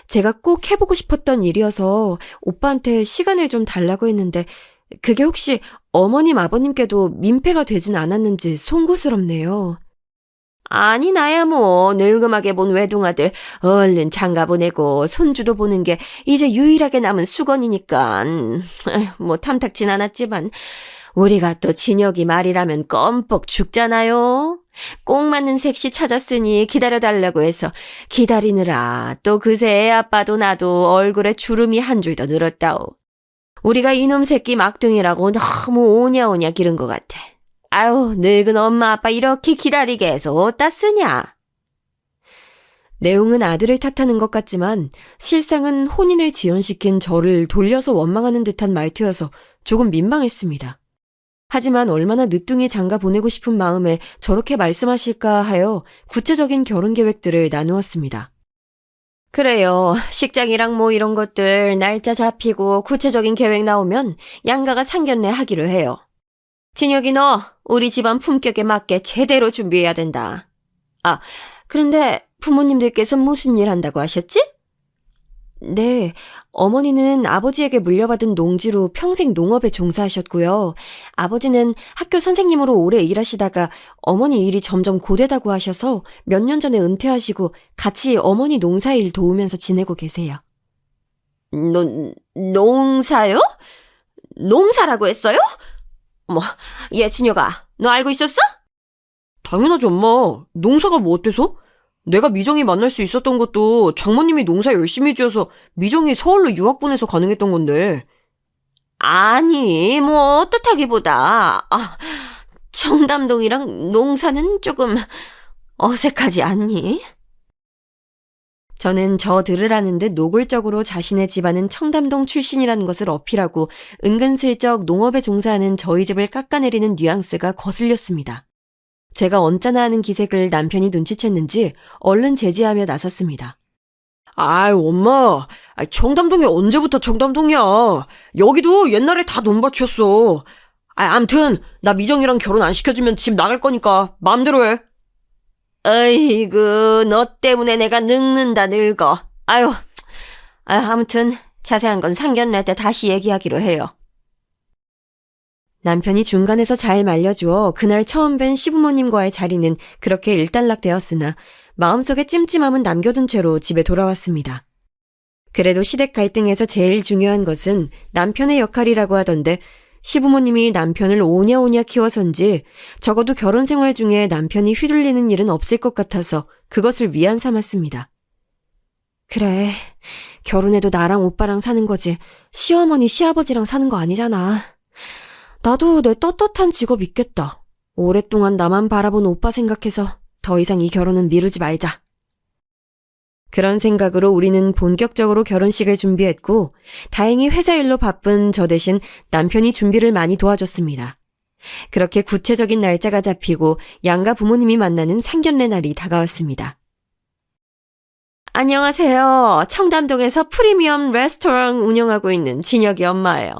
제가 꼭 해보고 싶었던 일이어서 오빠한테 시간을 좀 달라고 했는데, 그게 혹시 어머님, 아버님께도 민폐가 되진 않았는지 송구스럽네요. 아니, 나야 뭐 늙음하게 본 외동아들 얼른 장가 보내고 손주도 보는 게 이제 유일하게 남은 수건이니까 뭐 탐탁진 않았지만 우리가 또 진혁이 말이라면 껌뻑 죽잖아요. 꼭 맞는 색시 찾았으니 기다려달라고 해서 기다리느라 또 그새 애 아빠도 나도 얼굴에 주름이 한 줄 더 늘었다오. 우리가 이놈 새끼 막둥이라고 너무 오냐오냐 기른 것 같아. 아유, 늙은 엄마 아빠 이렇게 기다리게 해서 어디다 쓰냐? 내용은 아들을 탓하는 것 같지만 실상은 혼인을 지연시킨 저를 돌려서 원망하는 듯한 말투여서 조금 민망했습니다. 하지만 얼마나 늦둥이 장가 보내고 싶은 마음에 저렇게 말씀하실까 하여 구체적인 결혼 계획들을 나누었습니다. 그래요. 식장이랑 뭐 이런 것들 날짜 잡히고 구체적인 계획 나오면 양가가 상견례 하기로 해요. 진혁이 너 우리 집안 품격에 맞게 제대로 준비해야 된다. 아, 그런데 부모님들께서 무슨 일 한다고 하셨지? 네, 어머니는 아버지에게 물려받은 농지로 평생 농업에 종사하셨고요. 아버지는 학교 선생님으로 오래 일하시다가 어머니 일이 점점 고되다고 하셔서 몇 년 전에 은퇴하시고 같이 어머니 농사일 도우면서 지내고 계세요. 농사요? 농사라고 했어요? 뭐, 얘 진혁아, 너 알고 있었어? 당연하지, 엄마. 농사가 뭐 어때서? 내가 미정이 만날 수 있었던 것도 장모님이 농사 열심히 지어서 미정이 서울로 유학 보내서 가능했던 건데. 아니, 뭐 어떻다기보다 청담동이랑 농사는 조금 어색하지 않니? 저는 저 들으라는 듯 노골적으로 자신의 집안은 청담동 출신이라는 것을 어필하고 은근슬쩍 농업에 종사하는 저희 집을 깎아내리는 뉘앙스가 거슬렸습니다. 제가 언짢아 하는 기색을 남편이 눈치챘는지 얼른 제지하며 나섰습니다. 아이, 엄마. 청담동이 언제부터 청담동이야. 여기도 옛날에 다 논밭이었어. 암튼 나 미정이랑 결혼 안 시켜주면 집 나갈 거니까 마음대로 해. 어이구, 너 때문에 내가 늙는다 늙어. 아무튼 자세한 건 상견례 때 다시 얘기하기로 해요. 남편이 중간에서 잘 말려주어 그날 처음 뵌 시부모님과의 자리는 그렇게 일단락되었으나 마음속에 찜찜함은 남겨둔 채로 집에 돌아왔습니다. 그래도 시댁 갈등에서 제일 중요한 것은 남편의 역할이라고 하던데 시부모님이 남편을 오냐오냐 키워서인지 적어도 결혼 생활 중에 남편이 휘둘리는 일은 없을 것 같아서 그것을 위안 삼았습니다. 그래, 결혼해도 나랑 오빠랑 사는 거지 시어머니 시아버지랑 사는 거 아니잖아. 나도 내 떳떳한 직업 있겠다. 오랫동안 나만 바라본 오빠 생각해서 더 이상 이 결혼은 미루지 말자. 그런 생각으로 우리는 본격적으로 결혼식을 준비했고 다행히 회사 일로 바쁜 저 대신 남편이 준비를 많이 도와줬습니다. 그렇게 구체적인 날짜가 잡히고 양가 부모님이 만나는 상견례 날이 다가왔습니다. 안녕하세요. 청담동에서 프리미엄 레스토랑 운영하고 있는 진혁이 엄마예요.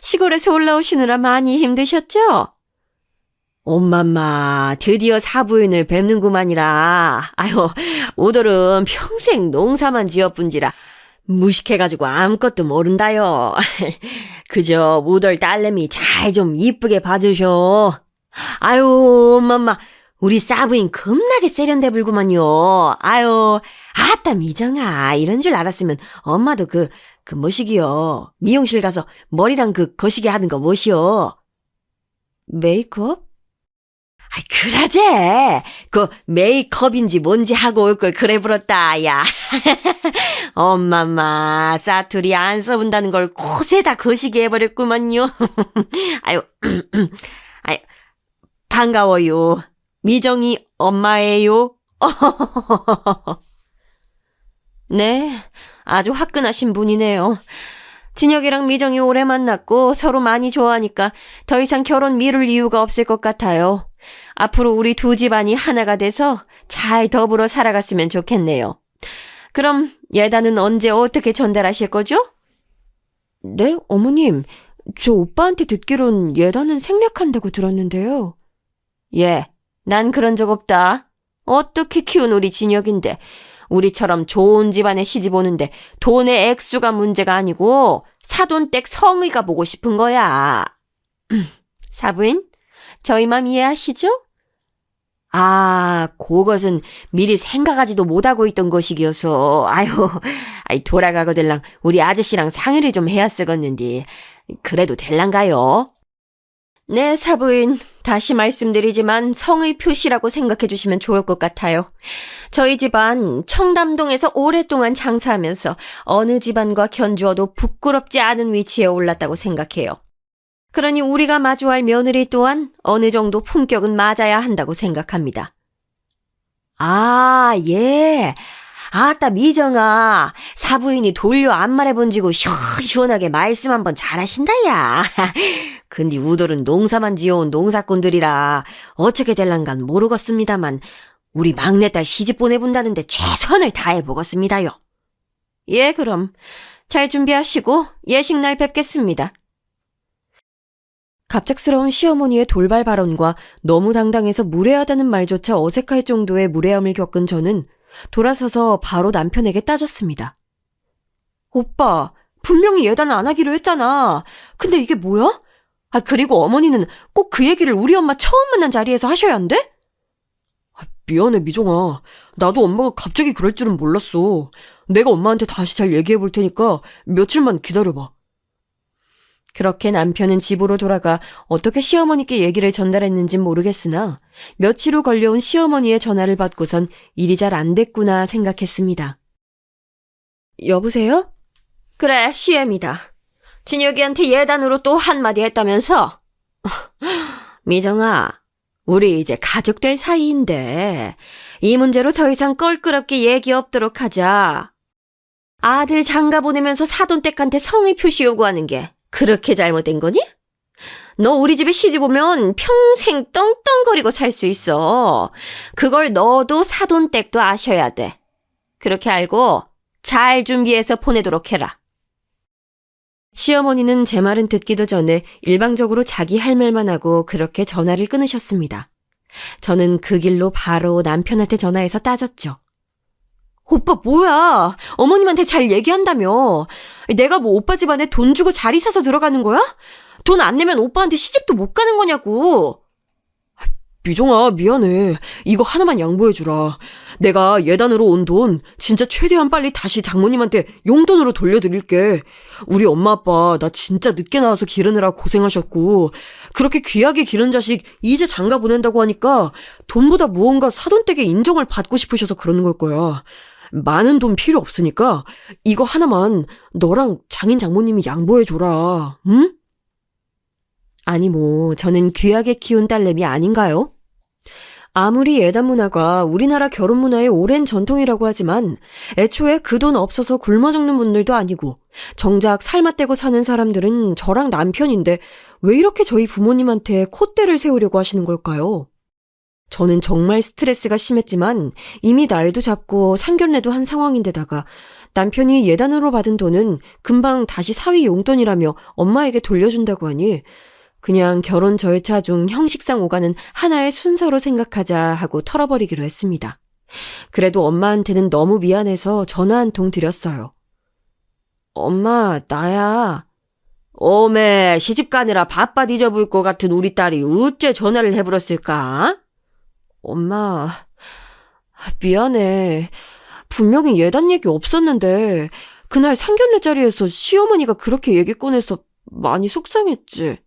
시골에서 올라오시느라 많이 힘드셨죠? 엄마마, 드디어 사부인을 뵙는구만이라. 오돌은 평생 농사만 지어뿐지라 무식해가지고 아무것도 모른다요. 그저 오돌 딸내미 잘 좀 이쁘게 봐주셔. 엄마마, 우리 사부인 겁나게 세련돼 불구만요. 아따 미정아, 이런 줄 알았으면 엄마도 그 뭐시기요. 미용실 가서 머리랑 거시기 하는 거 뭐시오? 메이크업? 그라제. 메이크업인지 뭔지 하고 올 걸 그래 불었다, 야. 엄마마, 사투리 안 써본다는 걸 곳에다 거시기 해버렸구만요. 반가워요. 미정이 엄마예요. 네, 아주 화끈하신 분이네요. 진혁이랑 미정이 오래 만났고 서로 많이 좋아하니까 더 이상 결혼 미룰 이유가 없을 것 같아요. 앞으로 우리 두 집안이 하나가 돼서 잘 더불어 살아갔으면 좋겠네요. 그럼 예단은 언제 어떻게 전달하실 거죠? 네, 어머님. 저 오빠한테 듣기론 예단은 생략한다고 들었는데요. 예, 난 그런 적 없다. 어떻게 키운 우리 진혁인데 우리처럼 좋은 집안에 시집 오는데 돈의 액수가 문제가 아니고 사돈댁 성의가 보고 싶은 거야. 사부인, 저희 맘 이해하시죠? 아, 그것은 미리 생각하지도 못하고 있던 것이기여서 아유, 돌아가거들랑 우리 아저씨랑 상의를 좀 해야 쓰겄는데 그래도 될란가요? 네, 사부인. 다시 말씀드리지만 성의 표시라고 생각해 주시면 좋을 것 같아요. 저희 집안 청담동에서 오랫동안 장사하면서 어느 집안과 견주어도 부끄럽지 않은 위치에 올랐다고 생각해요. 그러니 우리가 마주할 며느리 또한 어느 정도 품격은 맞아야 한다고 생각합니다. 아, 예. 아따, 미정아. 사부인이 돌려 안 말해본지고 시원하게 말씀 한번 잘하신다, 야. 근데 우돌은 농사만 지어온 농사꾼들이라 어떻게 될란간 모르겠습니다만 우리 막내딸 시집 보내본다는데 최선을 다해보겠습니다요. 예, 그럼 잘 준비하시고 예식날 뵙겠습니다. 갑작스러운 시어머니의 돌발 발언과 너무 당당해서 무례하다는 말조차 어색할 정도의 무례함을 겪은 저는 돌아서서 바로 남편에게 따졌습니다. 오빠, 분명히 예단을 안 하기로 했잖아. 근데 이게 뭐야? 그리고 어머니는 꼭 그 얘기를 우리 엄마 처음 만난 자리에서 하셔야 안 돼? 미안해, 미정아. 나도 엄마가 갑자기 그럴 줄은 몰랐어. 내가 엄마한테 다시 잘 얘기해 볼 테니까 며칠만 기다려봐. 그렇게 남편은 집으로 돌아가 어떻게 시어머니께 얘기를 전달했는진 모르겠으나 며칠 후 걸려온 시어머니의 전화를 받고선 일이 잘 안 됐구나 생각했습니다. 여보세요? 그래, 시엠이다. 진혁이한테 예단으로 또 한마디 했다면서? 미정아, 우리 이제 가족 될 사이인데 이 문제로 더 이상 껄끄럽게 얘기 없도록 하자. 아들 장가 보내면서 사돈댁한테 성의 표시 요구하는 게 그렇게 잘못된 거니? 너 우리 집에 시집 오면 평생 떵떵거리고 살 수 있어. 그걸 너도 사돈댁도 아셔야 돼. 그렇게 알고 잘 준비해서 보내도록 해라. 시어머니는 제 말은 듣기도 전에 일방적으로 자기 할 말만 하고 그렇게 전화를 끊으셨습니다. 저는 그 길로 바로 남편한테 전화해서 따졌죠. 오빠 뭐야? 어머님한테 잘 얘기한다며. 내가 뭐 오빠 집안에 돈 주고 자리 사서 들어가는 거야? 돈 안 내면 오빠한테 시집도 못 가는 거냐고. 미정아, 미안해. 이거 하나만 양보해주라. 내가 예단으로 온 돈 진짜 최대한 빨리 다시 장모님한테 용돈으로 돌려드릴게. 우리 엄마 아빠 나 진짜 늦게 나와서 기르느라 고생하셨고 그렇게 귀하게 기른 자식 이제 장가 보낸다고 하니까 돈보다 무언가 사돈댁의 인정을 받고 싶으셔서 그러는 걸 거야. 많은 돈 필요 없으니까 이거 하나만 너랑 장인 장모님이 양보해줘라. 응? 아니 뭐 저는 귀하게 키운 딸내미 아닌가요? 아무리 예단 문화가 우리나라 결혼 문화의 오랜 전통이라고 하지만 애초에 그 돈 없어서 굶어 죽는 분들도 아니고 정작 삶아 떼고 사는 사람들은 저랑 남편인데 왜 이렇게 저희 부모님한테 콧대를 세우려고 하시는 걸까요? 저는 정말 스트레스가 심했지만 이미 나이도 잡고 상견례도 한 상황인데다가 남편이 예단으로 받은 돈은 금방 다시 사위 용돈이라며 엄마에게 돌려준다고 하니 그냥 결혼 절차 중 형식상 오가는 하나의 순서로 생각하자 하고 털어버리기로 했습니다. 그래도 엄마한테는 너무 미안해서 전화 한 통 드렸어요. 엄마, 나야. 오메, 시집 가느라 바빠 뒤져볼 것 같은 우리 딸이 어째 전화를 해버렸을까? 엄마, 미안해. 분명히 예단 얘기 없었는데 그날 상견례 자리에서 시어머니가 그렇게 얘기 꺼내서 많이 속상했지.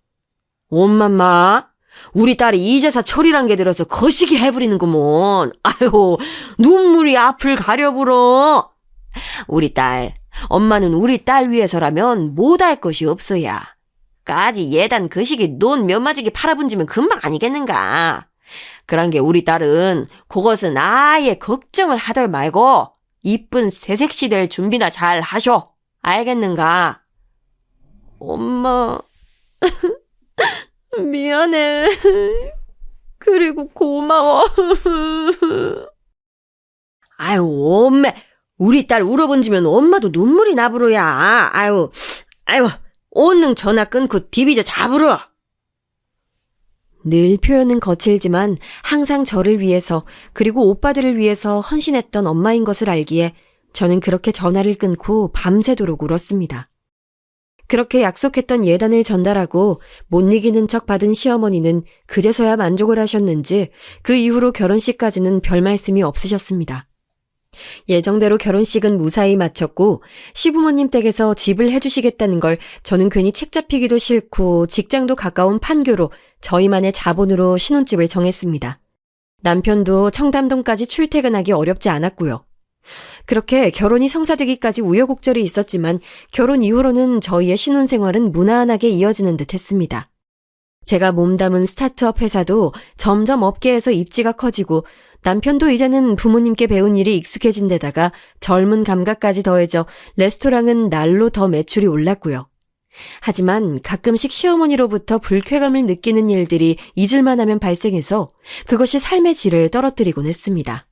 엄마마, 우리 딸이 이제서 철이란 게 들어서 거시기 해버리는구먼. 아유, 눈물이 앞을 가려불어. 우리 딸, 엄마는 우리 딸 위해서라면 못할 것이 없어야. 까지 예단 그 시기 논 몇 마지기 팔아분지면 금방 아니겠는가. 그런 게 우리 딸은 그것은 아예 걱정을 하덜 말고 이쁜 새색시 될 준비나 잘 하쇼. 알겠는가? 엄마, 미안해. 그리고 고마워. 아유, 엄매. 우리 딸 울어본지면 엄마도 눈물이 나부르야. 아유, 온능 전화 끊고 디비저 잡으러. 늘 표현은 거칠지만 항상 저를 위해서 그리고 오빠들을 위해서 헌신했던 엄마인 것을 알기에 저는 그렇게 전화를 끊고 밤새도록 울었습니다. 그렇게 약속했던 예단을 전달하고 못 이기는 척 받은 시어머니는 그제서야 만족을 하셨는지 그 이후로 결혼식까지는 별 말씀이 없으셨습니다. 예정대로 결혼식은 무사히 마쳤고 시부모님 댁에서 집을 해주시겠다는 걸 저는 괜히 책 잡히기도 싫고 직장도 가까운 판교로 저희만의 자본으로 신혼집을 정했습니다. 남편도 청담동까지 출퇴근하기 어렵지 않았고요. 그렇게 결혼이 성사되기까지 우여곡절이 있었지만 결혼 이후로는 저희의 신혼생활은 무난하게 이어지는 듯 했습니다. 제가 몸담은 스타트업 회사도 점점 업계에서 입지가 커지고 남편도 이제는 부모님께 배운 일이 익숙해진 데다가 젊은 감각까지 더해져 레스토랑은 날로 더 매출이 올랐고요. 하지만 가끔씩 시어머니로부터 불쾌감을 느끼는 일들이 잊을만 하면 발생해서 그것이 삶의 질을 떨어뜨리곤 했습니다.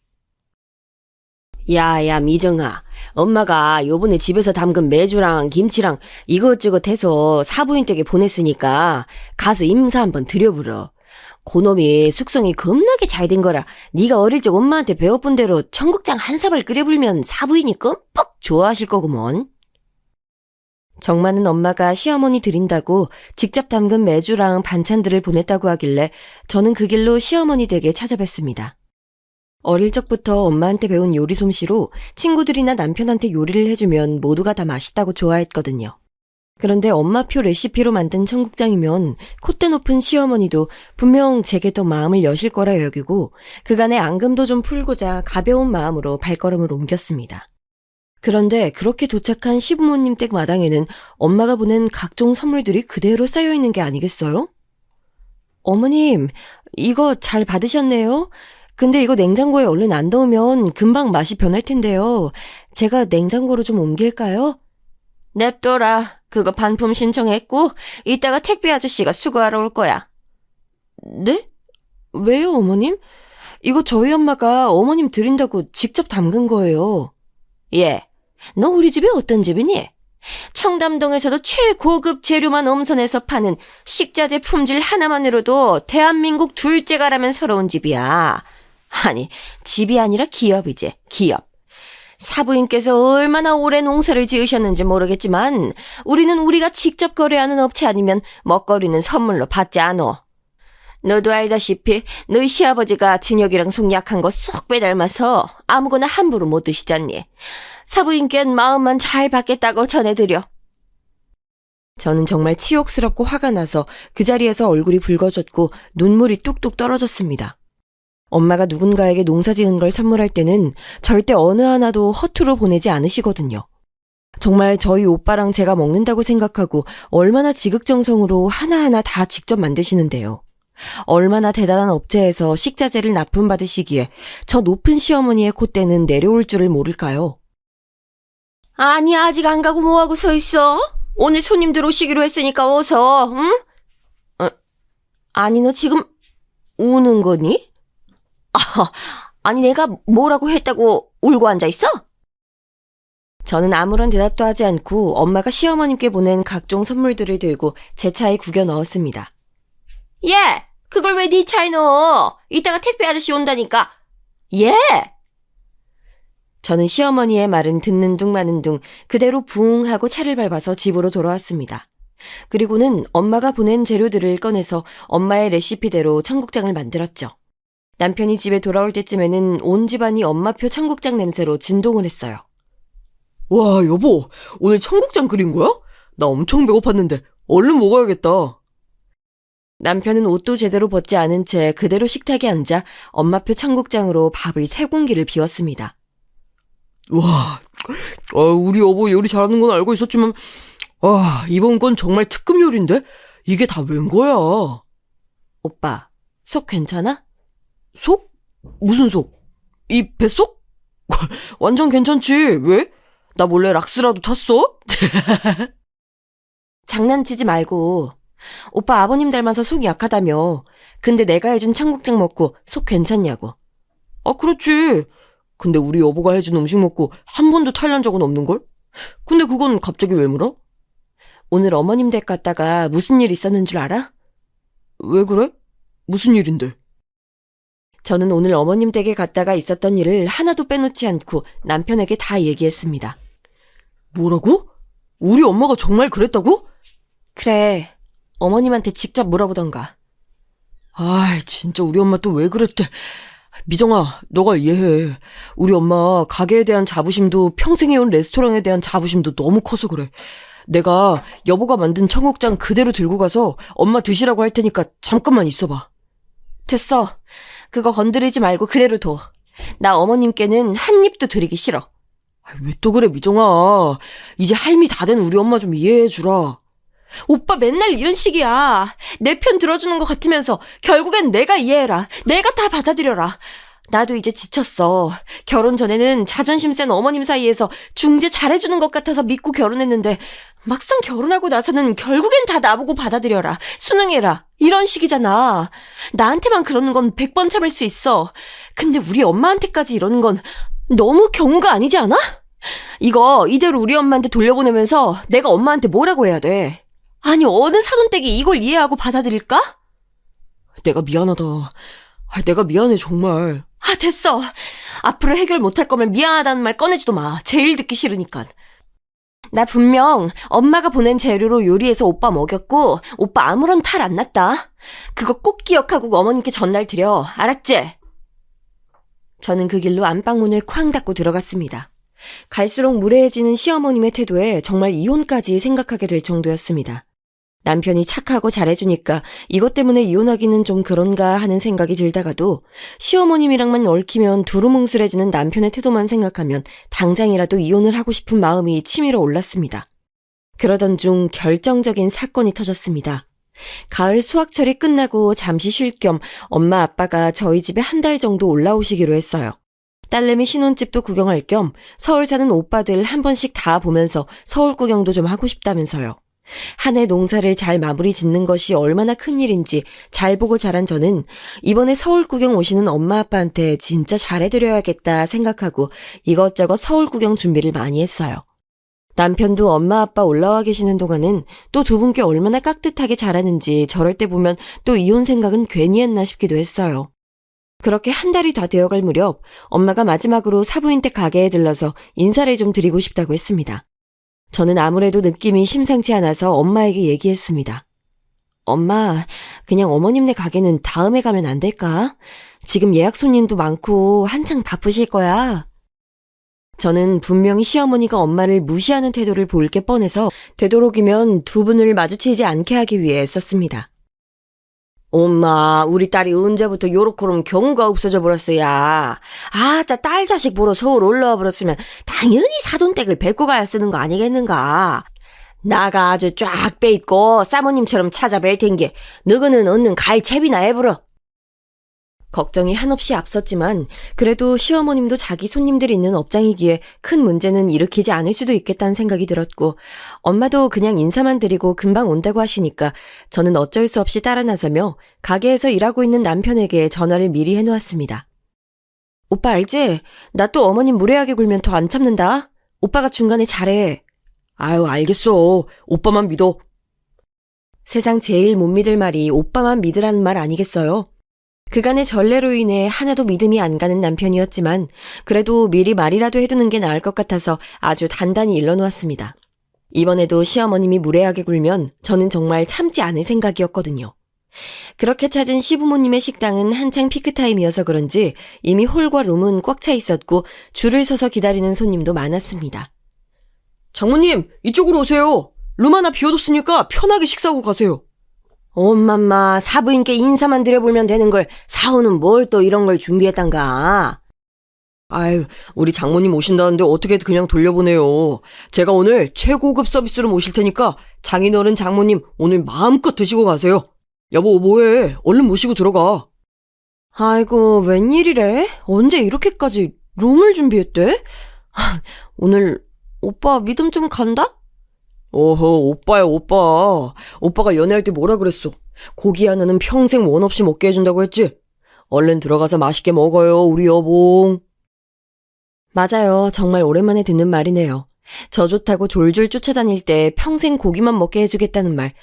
야야 미정아, 엄마가 요번에 집에서 담근 메주랑 김치랑 이것저것 해서 사부인 댁에 보냈으니까 가서 인사 한번 드려보러. 고놈이 숙성이 겁나게 잘 된 거라 네가 어릴 적 엄마한테 배워본 대로 청국장 한 사발 끓여불면 사부인이 끔뻑 좋아하실 거구먼. 정말은 엄마가 시어머니 드린다고 직접 담근 메주랑 반찬들을 보냈다고 하길래 저는 그 길로 시어머니 댁에 찾아뵀습니다. 어릴 적부터 엄마한테 배운 요리 솜씨로 친구들이나 남편한테 요리를 해주면 모두가 다 맛있다고 좋아했거든요. 그런데 엄마표 레시피로 만든 청국장이면 콧대 높은 시어머니도 분명 제게 더 마음을 여실 거라 여기고 그간의 앙금도 좀 풀고자 가벼운 마음으로 발걸음을 옮겼습니다. 그런데 그렇게 도착한 시부모님 댁 마당에는 엄마가 보낸 각종 선물들이 그대로 쌓여있는 게 아니겠어요? 어머님, 이거 잘 받으셨네요. 근데 이거 냉장고에 얼른 안 넣으면 금방 맛이 변할 텐데요. 제가 냉장고로 좀 옮길까요? 냅둬라. 그거 반품 신청했고 이따가 택배 아저씨가 수거하러 올 거야. 네? 왜요, 어머님? 이거 저희 엄마가 어머님 드린다고 직접 담근 거예요. 예. 너 우리 집이 어떤 집이니? 청담동에서도 최고급 재료만 엄선해서 파는 식자재 품질 하나만으로도 대한민국 둘째가라면 서러운 집이야. 아니, 집이 아니라 기업이지, 기업. 사부인께서 얼마나 오래 농사를 지으셨는지 모르겠지만 우리는 우리가 직접 거래하는 업체 아니면 먹거리는 선물로 받지 않어. 너도 알다시피 너희 시아버지가 진혁이랑 속 약한 거 쏙 빼닮아서 아무거나 함부로 못 드시잖니. 사부인께는 마음만 잘 받겠다고 전해드려. 저는 정말 치욕스럽고 화가 나서 그 자리에서 얼굴이 붉어졌고 눈물이 뚝뚝 떨어졌습니다. 엄마가 누군가에게 농사 지은 걸 선물할 때는 절대 어느 하나도 허투루 보내지 않으시거든요. 정말 저희 오빠랑 제가 먹는다고 생각하고 얼마나 지극정성으로 하나하나 다 직접 만드시는데요. 얼마나 대단한 업체에서 식자재를 납품받으시기에 저 높은 시어머니의 콧대는 내려올 줄을 모를까요? 아니, 아직 안 가고 뭐하고 서 있어? 오늘 손님들 오시기로 했으니까 어서, 응? 아니, 너 지금 우는 거니? 아니 내가 뭐라고 했다고 울고 앉아있어? 저는 아무런 대답도 하지 않고 엄마가 시어머님께 보낸 각종 선물들을 들고 제 차에 구겨 넣었습니다. 예! 그걸 왜 네 차에 넣어? 이따가 택배 아저씨 온다니까. 예! 저는 시어머니의 말은 듣는 둥 마는 둥 그대로 붕 하고 차를 밟아서 집으로 돌아왔습니다. 그리고는 엄마가 보낸 재료들을 꺼내서 엄마의 레시피대로 청국장을 만들었죠. 남편이 집에 돌아올 때쯤에는 온 집안이 엄마표 청국장 냄새로 진동을 했어요. 와, 여보, 오늘 청국장 끓인 거야? 나 엄청 배고팠는데 얼른 먹어야겠다. 남편은 옷도 제대로 벗지 않은 채 그대로 식탁에 앉아 엄마표 청국장으로 밥을 3공기를 비웠습니다. 와, 우리 여보 요리 잘하는 건 알고 있었지만 이번 건 정말 특급 요리인데? 이게 다 웬 거야? 오빠, 속 괜찮아? 속? 무슨 속? 이 뱃속? 완전 괜찮지. 왜? 나 몰래 락스라도 탔어? 장난치지 말고. 오빠 아버님 닮아서 속이 약하다며. 근데 내가 해준 청국장 먹고 속 괜찮냐고. 아, 그렇지. 근데 우리 여보가 해준 음식 먹고 한 번도 탈난 적은 없는걸? 근데 그건 갑자기 왜 물어? 오늘 어머님 댁 갔다가 무슨 일 있었는 줄 알아? 왜 그래? 무슨 일인데? 저는 오늘 어머님 댁에 갔다가 있었던 일을 하나도 빼놓지 않고 남편에게 다 얘기했습니다. 뭐라고? 우리 엄마가 정말 그랬다고? 그래, 어머님한테 직접 물어보던가. 아이, 진짜 우리 엄마 또 왜 그랬대. 미정아, 너가 이해해. 우리 엄마 가게에 대한 자부심도 평생 해온 레스토랑에 대한 자부심도 너무 커서 그래. 내가 여보가 만든 청국장 그대로 들고 가서 엄마 드시라고 할 테니까 잠깐만 있어봐. 됐어. 그거 건드리지 말고 그대로 둬. 나 어머님께는 한 입도 드리기 싫어. 왜 또 그래, 미정아. 이제 할미 다 된 우리 엄마 좀 이해해주라. 오빠 맨날 이런 식이야. 내 편 들어주는 것 같으면서 결국엔 내가 이해해라. 내가 다 받아들여라. 나도 이제 지쳤어. 결혼 전에는 자존심 센 어머님 사이에서 중재 잘해주는 것 같아서 믿고 결혼했는데 막상 결혼하고 나서는 결국엔 다 나보고 받아들여라. 순응해라. 이런 식이잖아. 나한테만 그러는 건 100번 참을 수 있어. 근데 우리 엄마한테까지 이러는 건 너무 경우가 아니지 않아? 이거 이대로 우리 엄마한테 돌려보내면서 내가 엄마한테 뭐라고 해야 돼? 아니, 어느 사돈댁이 이걸 이해하고 받아들일까? 내가 미안하다. 내가 미안해, 정말. 아, 됐어. 앞으로 해결 못할 거면 미안하다는 말 꺼내지도 마. 제일 듣기 싫으니까. 나 분명 엄마가 보낸 재료로 요리해서 오빠 먹였고 오빠 아무런 탈 안 났다. 그거 꼭 기억하고 어머님께 전달 드려. 알았지? 저는 그 길로 안방문을 쾅 닫고 들어갔습니다. 갈수록 무례해지는 시어머님의 태도에 정말 이혼까지 생각하게 될 정도였습니다. 남편이 착하고 잘해주니까 이것 때문에 이혼하기는 좀 그런가 하는 생각이 들다가도 시어머님이랑만 얽히면 두루뭉술해지는 남편의 태도만 생각하면 당장이라도 이혼을 하고 싶은 마음이 치밀어 올랐습니다. 그러던 중 결정적인 사건이 터졌습니다. 가을 수학철이 끝나고 잠시 쉴 겸 엄마 아빠가 저희 집에 한 달 정도 올라오시기로 했어요. 딸내미 신혼집도 구경할 겸 서울 사는 오빠들 한 번씩 다 보면서 서울 구경도 좀 하고 싶다면서요. 한 해 농사를 잘 마무리 짓는 것이 얼마나 큰일인지 잘 보고 자란 저는 이번에 서울 구경 오시는 엄마 아빠한테 진짜 잘해드려야겠다 생각하고 이것저것 서울 구경 준비를 많이 했어요. 남편도 엄마 아빠 올라와 계시는 동안은 또 두 분께 얼마나 깍듯하게 잘하는지 저럴 때 보면 또 이혼 생각은 괜히 했나 싶기도 했어요. 그렇게 한 달이 다 되어갈 무렵 엄마가 마지막으로 사부인 댁 가게에 들러서 인사를 좀 드리고 싶다고 했습니다. 저는 아무래도 느낌이 심상치 않아서 엄마에게 얘기했습니다. 엄마, 그냥 어머님네 가게는 다음에 가면 안 될까? 지금 예약 손님도 많고 한창 바쁘실 거야. 저는 분명히 시어머니가 엄마를 무시하는 태도를 보일 게 뻔해서 되도록이면 두 분을 마주치지 않게 하기 위해 애썼습니다. 엄마, 우리 딸이 언제부터 요렇게럼 경우가 없어져 버렸어야. 딸 자식 보러 서울 올라와 버렸으면 당연히 사돈댁을 뵙고 가야 쓰는 거 아니겠는가. 나가 아주 쫙 빼입고 사모님처럼 찾아뵐 텐게 너그는 얻는 가히 채비나 해보러. 걱정이 한없이 앞섰지만 그래도 시어머님도 자기 손님들이 있는 업장이기에 큰 문제는 일으키지 않을 수도 있겠다는 생각이 들었고 엄마도 그냥 인사만 드리고 금방 온다고 하시니까 저는 어쩔 수 없이 따라 나서며 가게에서 일하고 있는 남편에게 전화를 미리 해놓았습니다. 오빠 알지? 나 또 어머님 무례하게 굴면 더 안 참는다. 오빠가 중간에 잘해. 아유, 알겠어. 오빠만 믿어. 세상 제일 못 믿을 말이 오빠만 믿으라는 말 아니겠어요? 그간의 전례로 인해 하나도 믿음이 안 가는 남편이었지만 그래도 미리 말이라도 해두는 게 나을 것 같아서 아주 단단히 일러놓았습니다. 이번에도 시어머님이 무례하게 굴면 저는 정말 참지 않을 생각이었거든요. 그렇게 찾은 시부모님의 식당은 한창 피크타임이어서 그런지 이미 홀과 룸은 꽉 차 있었고 줄을 서서 기다리는 손님도 많았습니다. 장모님, 이쪽으로 오세요. 룸 하나 비워뒀으니까 편하게 식사하고 가세요. 엄맘마, 사부인께 인사만 드려보면 되는 걸 사오는 뭘 또 이런 걸 준비했단가. 아유, 우리 장모님 오신다는데 어떻게 그냥 돌려보내요. 제가 오늘 최고급 서비스로 모실 테니까 장인어른 장모님 오늘 마음껏 드시고 가세요. 여보, 뭐해? 얼른 모시고 들어가. 아이고, 웬일이래? 언제 이렇게까지 룸을 준비했대? 오늘 오빠 믿음 좀 간다? 어허, 오빠야, 오빠. 오빠가 연애할 때 뭐라 그랬어? 고기 하나는 평생 원 없이 먹게 해준다고 했지? 얼른 들어가서 맛있게 먹어요, 우리 여봉. 맞아요. 정말 오랜만에 듣는 말이네요. 저 좋다고 졸졸 쫓아다닐 때 평생 고기만 먹게 해주겠다는 말.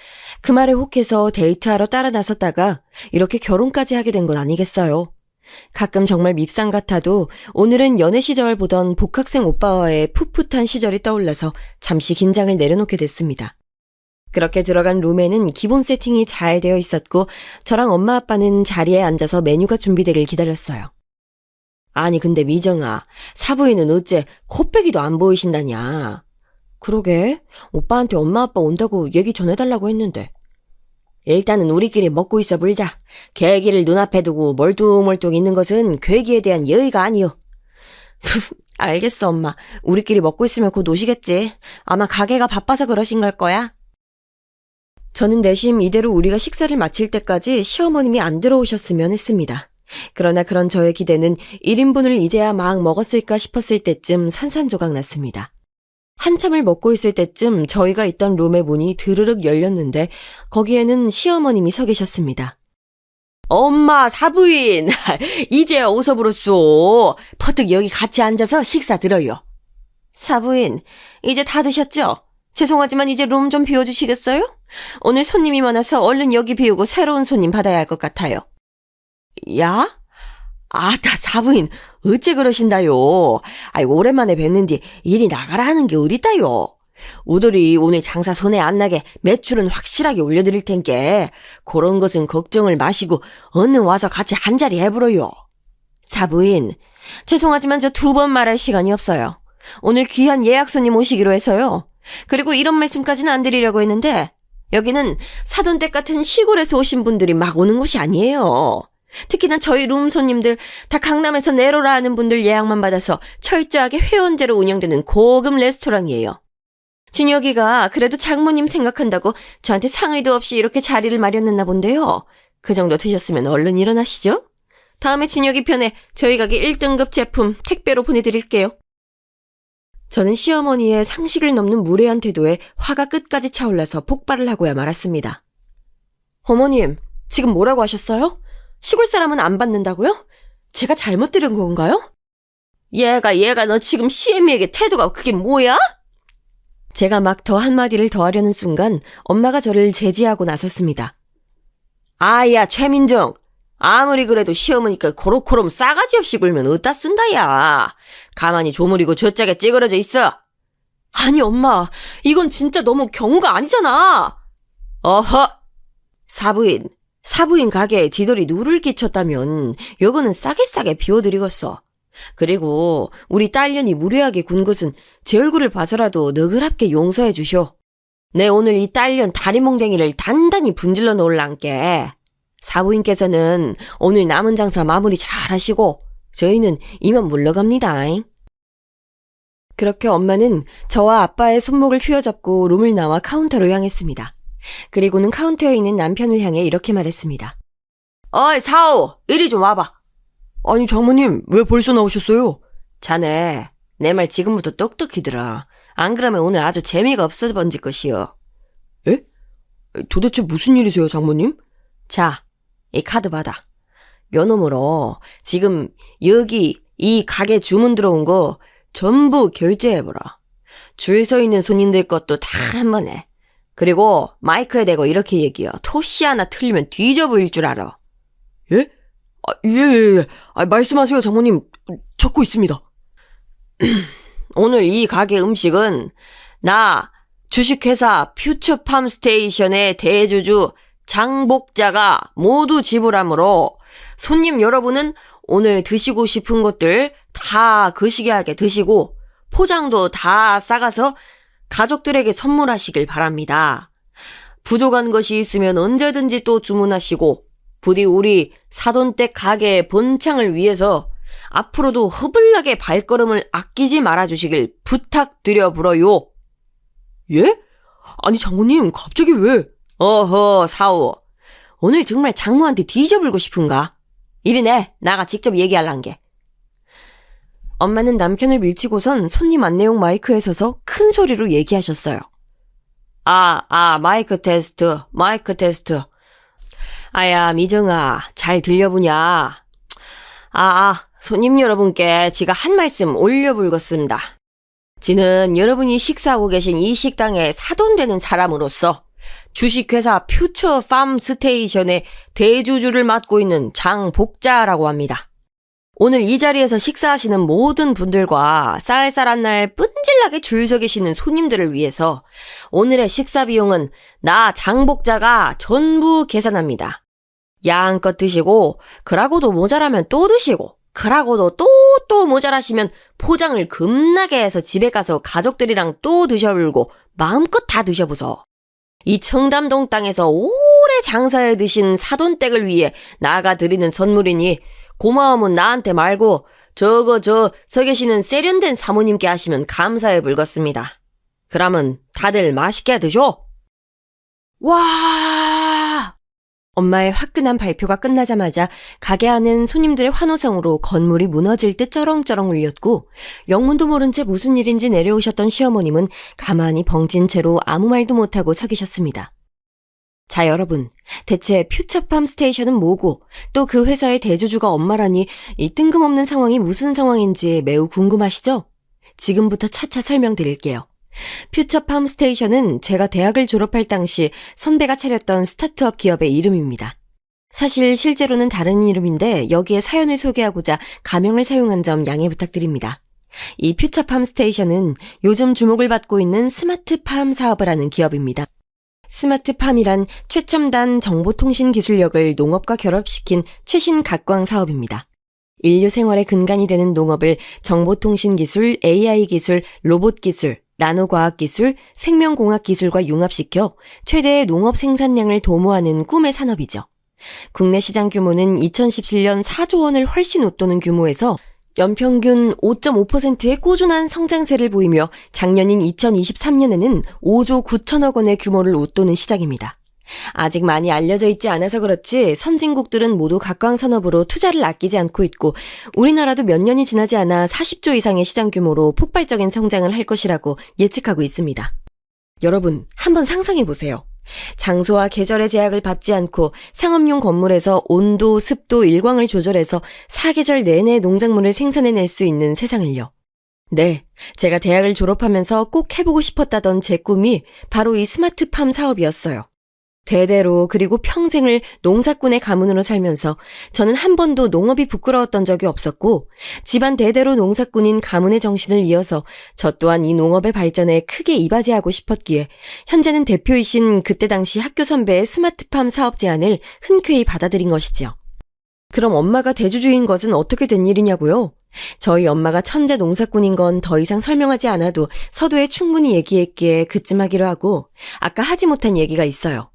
그 말에 혹해서 데이트하러 따라 나섰다가 이렇게 결혼까지 하게 된 건 아니겠어요. 가끔 정말 밉상 같아도 오늘은 연애 시절 보던 복학생 오빠와의 풋풋한 시절이 떠올라서 잠시 긴장을 내려놓게 됐습니다. 그렇게 들어간 룸에는 기본 세팅이 잘 되어 있었고 저랑 엄마 아빠는 자리에 앉아서 메뉴가 준비되길 기다렸어요. 아니 근데 미정아, 사부인은 어째 코빼기도 안 보이신다냐? 그러게, 오빠한테 엄마 아빠 온다고 얘기 전해달라고 했는데. 일단은 우리끼리 먹고 있어 불자. 계기를 눈앞에 두고 멀뚱멀뚱 있는 것은 괴기에 대한 예의가 아니요. 알겠어 엄마. 우리끼리 먹고 있으면 곧 오시겠지. 아마 가게가 바빠서 그러신 걸 거야. 저는 내심 이대로 우리가 식사를 마칠 때까지 시어머님이 안 들어오셨으면 했습니다. 그러나 그런 저의 기대는 1인분을 이제야 막 먹었을까 싶었을 때쯤 산산조각 났습니다. 한참을 먹고 있을 때쯤 저희가 있던 룸의 문이 드르륵 열렸는데 거기에는 시어머님이 서 계셨습니다. 엄마, 사부인! 이제야 오서 부르소. 퍼뜩 여기 같이 앉아서 식사 들어요. 사부인, 이제 다 드셨죠? 죄송하지만 이제 룸 좀 비워주시겠어요? 오늘 손님이 많아서 얼른 여기 비우고 새로운 손님 받아야 할 것 같아요. 야? 아따, 사부인, 어째 그러신다요? 아이고, 오랜만에 뵙는디 일이 나가라 하는 게 어딨다요? 우들이 오늘 장사 손에 안 나게 매출은 확실하게 올려드릴 텐께 그런 것은 걱정을 마시고 얼른 와서 같이 한자리 해보러요. 사부인, 죄송하지만 저 2번 말할 시간이 없어요. 오늘 귀한 예약 손님 오시기로 해서요. 그리고 이런 말씀까지는 안 드리려고 했는데 여기는 사돈댁 같은 시골에서 오신 분들이 막 오는 곳이 아니에요. 특히나 저희 룸 손님들 다 강남에서 내로라 하는 분들 예약만 받아서 철저하게 회원제로 운영되는 고급 레스토랑이에요. 진혁이가 그래도 장모님 생각한다고 저한테 상의도 없이 이렇게 자리를 마련했나 본데요. 그 정도 드셨으면 얼른 일어나시죠. 다음에 진혁이 편에 저희 가게 1등급 제품 택배로 보내드릴게요. 저는 시어머니의 상식을 넘는 무례한 태도에 화가 끝까지 차올라서 폭발을 하고야 말았습니다. 어머님, 지금 뭐라고 하셨어요? 시골 사람은 안 받는다고요? 제가 잘못 들은 건가요? 얘가 너 지금 시애미에게 태도가 그게 뭐야? 제가 막 더 한마디를 더 하려는 순간 엄마가 저를 제지하고 나섰습니다. 아야, 최민정. 아무리 그래도 시어머니까 고로코롬 싸가지 없이 굴면 어디다 쓴다, 야. 가만히 조무리고 저짝에 찌그러져 있어. 아니, 엄마. 이건 진짜 너무 경우가 아니잖아. 어허. 사부인 가게에 지돌이 누를 끼쳤다면 요거는 싸게 비워드리겠어. 그리고 우리 딸년이 무례하게 군 것은 제 얼굴을 봐서라도 너그럽게 용서해 주쇼. 내 오늘 이 딸년 다리몽댕이를 단단히 분질러 놓을란께. 사부인께서는 오늘 남은 장사 마무리 잘 하시고 저희는 이만 물러갑니다. 그렇게 엄마는 저와 아빠의 손목을 휘어잡고 룸을 나와 카운터로 향했습니다. 그리고는 카운터에 있는 남편을 향해 이렇게 말했습니다. 어이, 사오, 이리 좀 와봐. 아니, 장모님, 왜 벌써 나오셨어요? 자네, 내 말 지금부터 똑똑히 들어. 안 그러면 오늘 아주 재미가 없어 번질 것이요. 에? 도대체 무슨 일이세요, 장모님? 자, 이 카드 받아. 요 놈으로 지금 여기 이 가게 주문 들어온 거 전부 결제해보라. 줄 서 있는 손님들 것도 다 한 번에. 그리고 마이크에 대고 이렇게 얘기해. 토시 하나 틀리면 뒤져 보일 줄 알아. 예? 예. 말씀하세요, 장모님. 적고 있습니다. 오늘 이 가게 음식은 나 주식회사 퓨처팜스테이션의 대주주 장복자가 모두 지불하므로 손님 여러분은 오늘 드시고 싶은 것들 다 거시기하게 드시고 포장도 다 싸가서 가족들에게 선물하시길 바랍니다. 부족한 것이 있으면 언제든지 또 주문하시고 부디 우리 사돈댁 가게의 번창을 위해서 앞으로도 허블나게 발걸음을 아끼지 말아주시길 부탁드려 불어요. 예? 아니, 장모님, 갑자기 왜? 어허, 사오. 오늘 정말 장모한테 뒤져불고 싶은가? 이리 내. 나가 직접 얘기할란 게. 엄마는 남편을 밀치고선 손님 안내용 마이크에 서서 큰 소리로 얘기하셨어요. 마이크 테스트, 마이크 테스트. 아야, 미정아, 잘 들려보냐? 손님 여러분께 지가 한 말씀 올려불겠습니다. 지는 여러분이 식사하고 계신 이 식당에 사돈되는 사람으로서 주식회사 퓨처팜스테이션의 대주주를 맡고 있는 장복자라고 합니다. 오늘 이 자리에서 식사하시는 모든 분들과 쌀쌀한 날 끈질나게 줄 서 계시는 손님들을 위해서 오늘의 식사 비용은 나 장복자가 전부 계산합니다. 양껏 드시고 그러고도 모자라면 또 드시고 그러고도 또 모자라시면 포장을 겁나게 해서 집에 가서 가족들이랑 또 드셔불고 마음껏 다 드셔보소. 이 청담동 땅에서 오래 장사해 드신 사돈댁을 위해 나가 드리는 선물이니 고마움은 나한테 말고 서 계시는 세련된 사모님께 하시면 감사해 불겠습니다. 그러면 다들 맛있게 드쇼. 와! 엄마의 화끈한 발표가 끝나자마자 가게 안은 손님들의 환호성으로 건물이 무너질 듯 쩌렁쩌렁 울렸고 영문도 모른 채 무슨 일인지 내려오셨던 시어머님은 가만히 벙찐 채로 아무 말도 못하고 서 계셨습니다. 자, 여러분, 대체 퓨처팜 스테이션은 뭐고 또 그 회사의 대주주가 엄마라니 이 뜬금없는 상황이 무슨 상황인지 매우 궁금하시죠? 지금부터 차차 설명드릴게요. 퓨처팜 스테이션은 제가 대학을 졸업할 당시 선배가 차렸던 스타트업 기업의 이름입니다. 사실 실제로는 다른 이름인데 여기에 사연을 소개하고자 가명을 사용한 점 양해 부탁드립니다. 이 퓨처팜 스테이션은 요즘 주목을 받고 있는 스마트팜 사업을 하는 기업입니다. 스마트팜이란 최첨단 정보통신 기술력을 농업과 결합시킨 최신 각광 사업입니다. 인류 생활의 근간이 되는 농업을 정보통신 기술, AI 기술, 로봇 기술, 나노과학 기술, 생명공학 기술과 융합시켜 최대의 농업 생산량을 도모하는 꿈의 산업이죠. 국내 시장 규모는 2017년 4조 원을 훨씬 웃도는 규모에서 연평균 5.5%의 꾸준한 성장세를 보이며 작년인 2023년에는 5조 9천억 원의 규모를 웃도는 시장입니다. 아직 많이 알려져 있지 않아서 그렇지 선진국들은 모두 각광산업으로 투자를 아끼지 않고 있고 우리나라도 몇 년이 지나지 않아 40조 이상의 시장 규모로 폭발적인 성장을 할 것이라고 예측하고 있습니다. 여러분, 한번 상상해 보세요. 장소와 계절의 제약을 받지 않고 상업용 건물에서 온도, 습도, 일광을 조절해서 사계절 내내 농작물을 생산해낼 수 있는 세상을요. 네, 제가 대학을 졸업하면서 꼭 해보고 싶었다던 제 꿈이 바로 이 스마트팜 사업이었어요. 대대로 그리고 평생을 농사꾼의 가문으로 살면서 저는 한 번도 농업이 부끄러웠던 적이 없었고 집안 대대로 농사꾼인 가문의 정신을 이어서 저 또한 이 농업의 발전에 크게 이바지하고 싶었기에 현재는 대표이신 그때 당시 학교 선배의 스마트팜 사업 제안을 흔쾌히 받아들인 것이지요. 그럼 엄마가 대주주인 것은 어떻게 된 일이냐고요? 저희 엄마가 천재 농사꾼인 건 더 이상 설명하지 않아도 서두에 충분히 얘기했기에 그쯤 하기로 하고 아까 하지 못한 얘기가 있어요.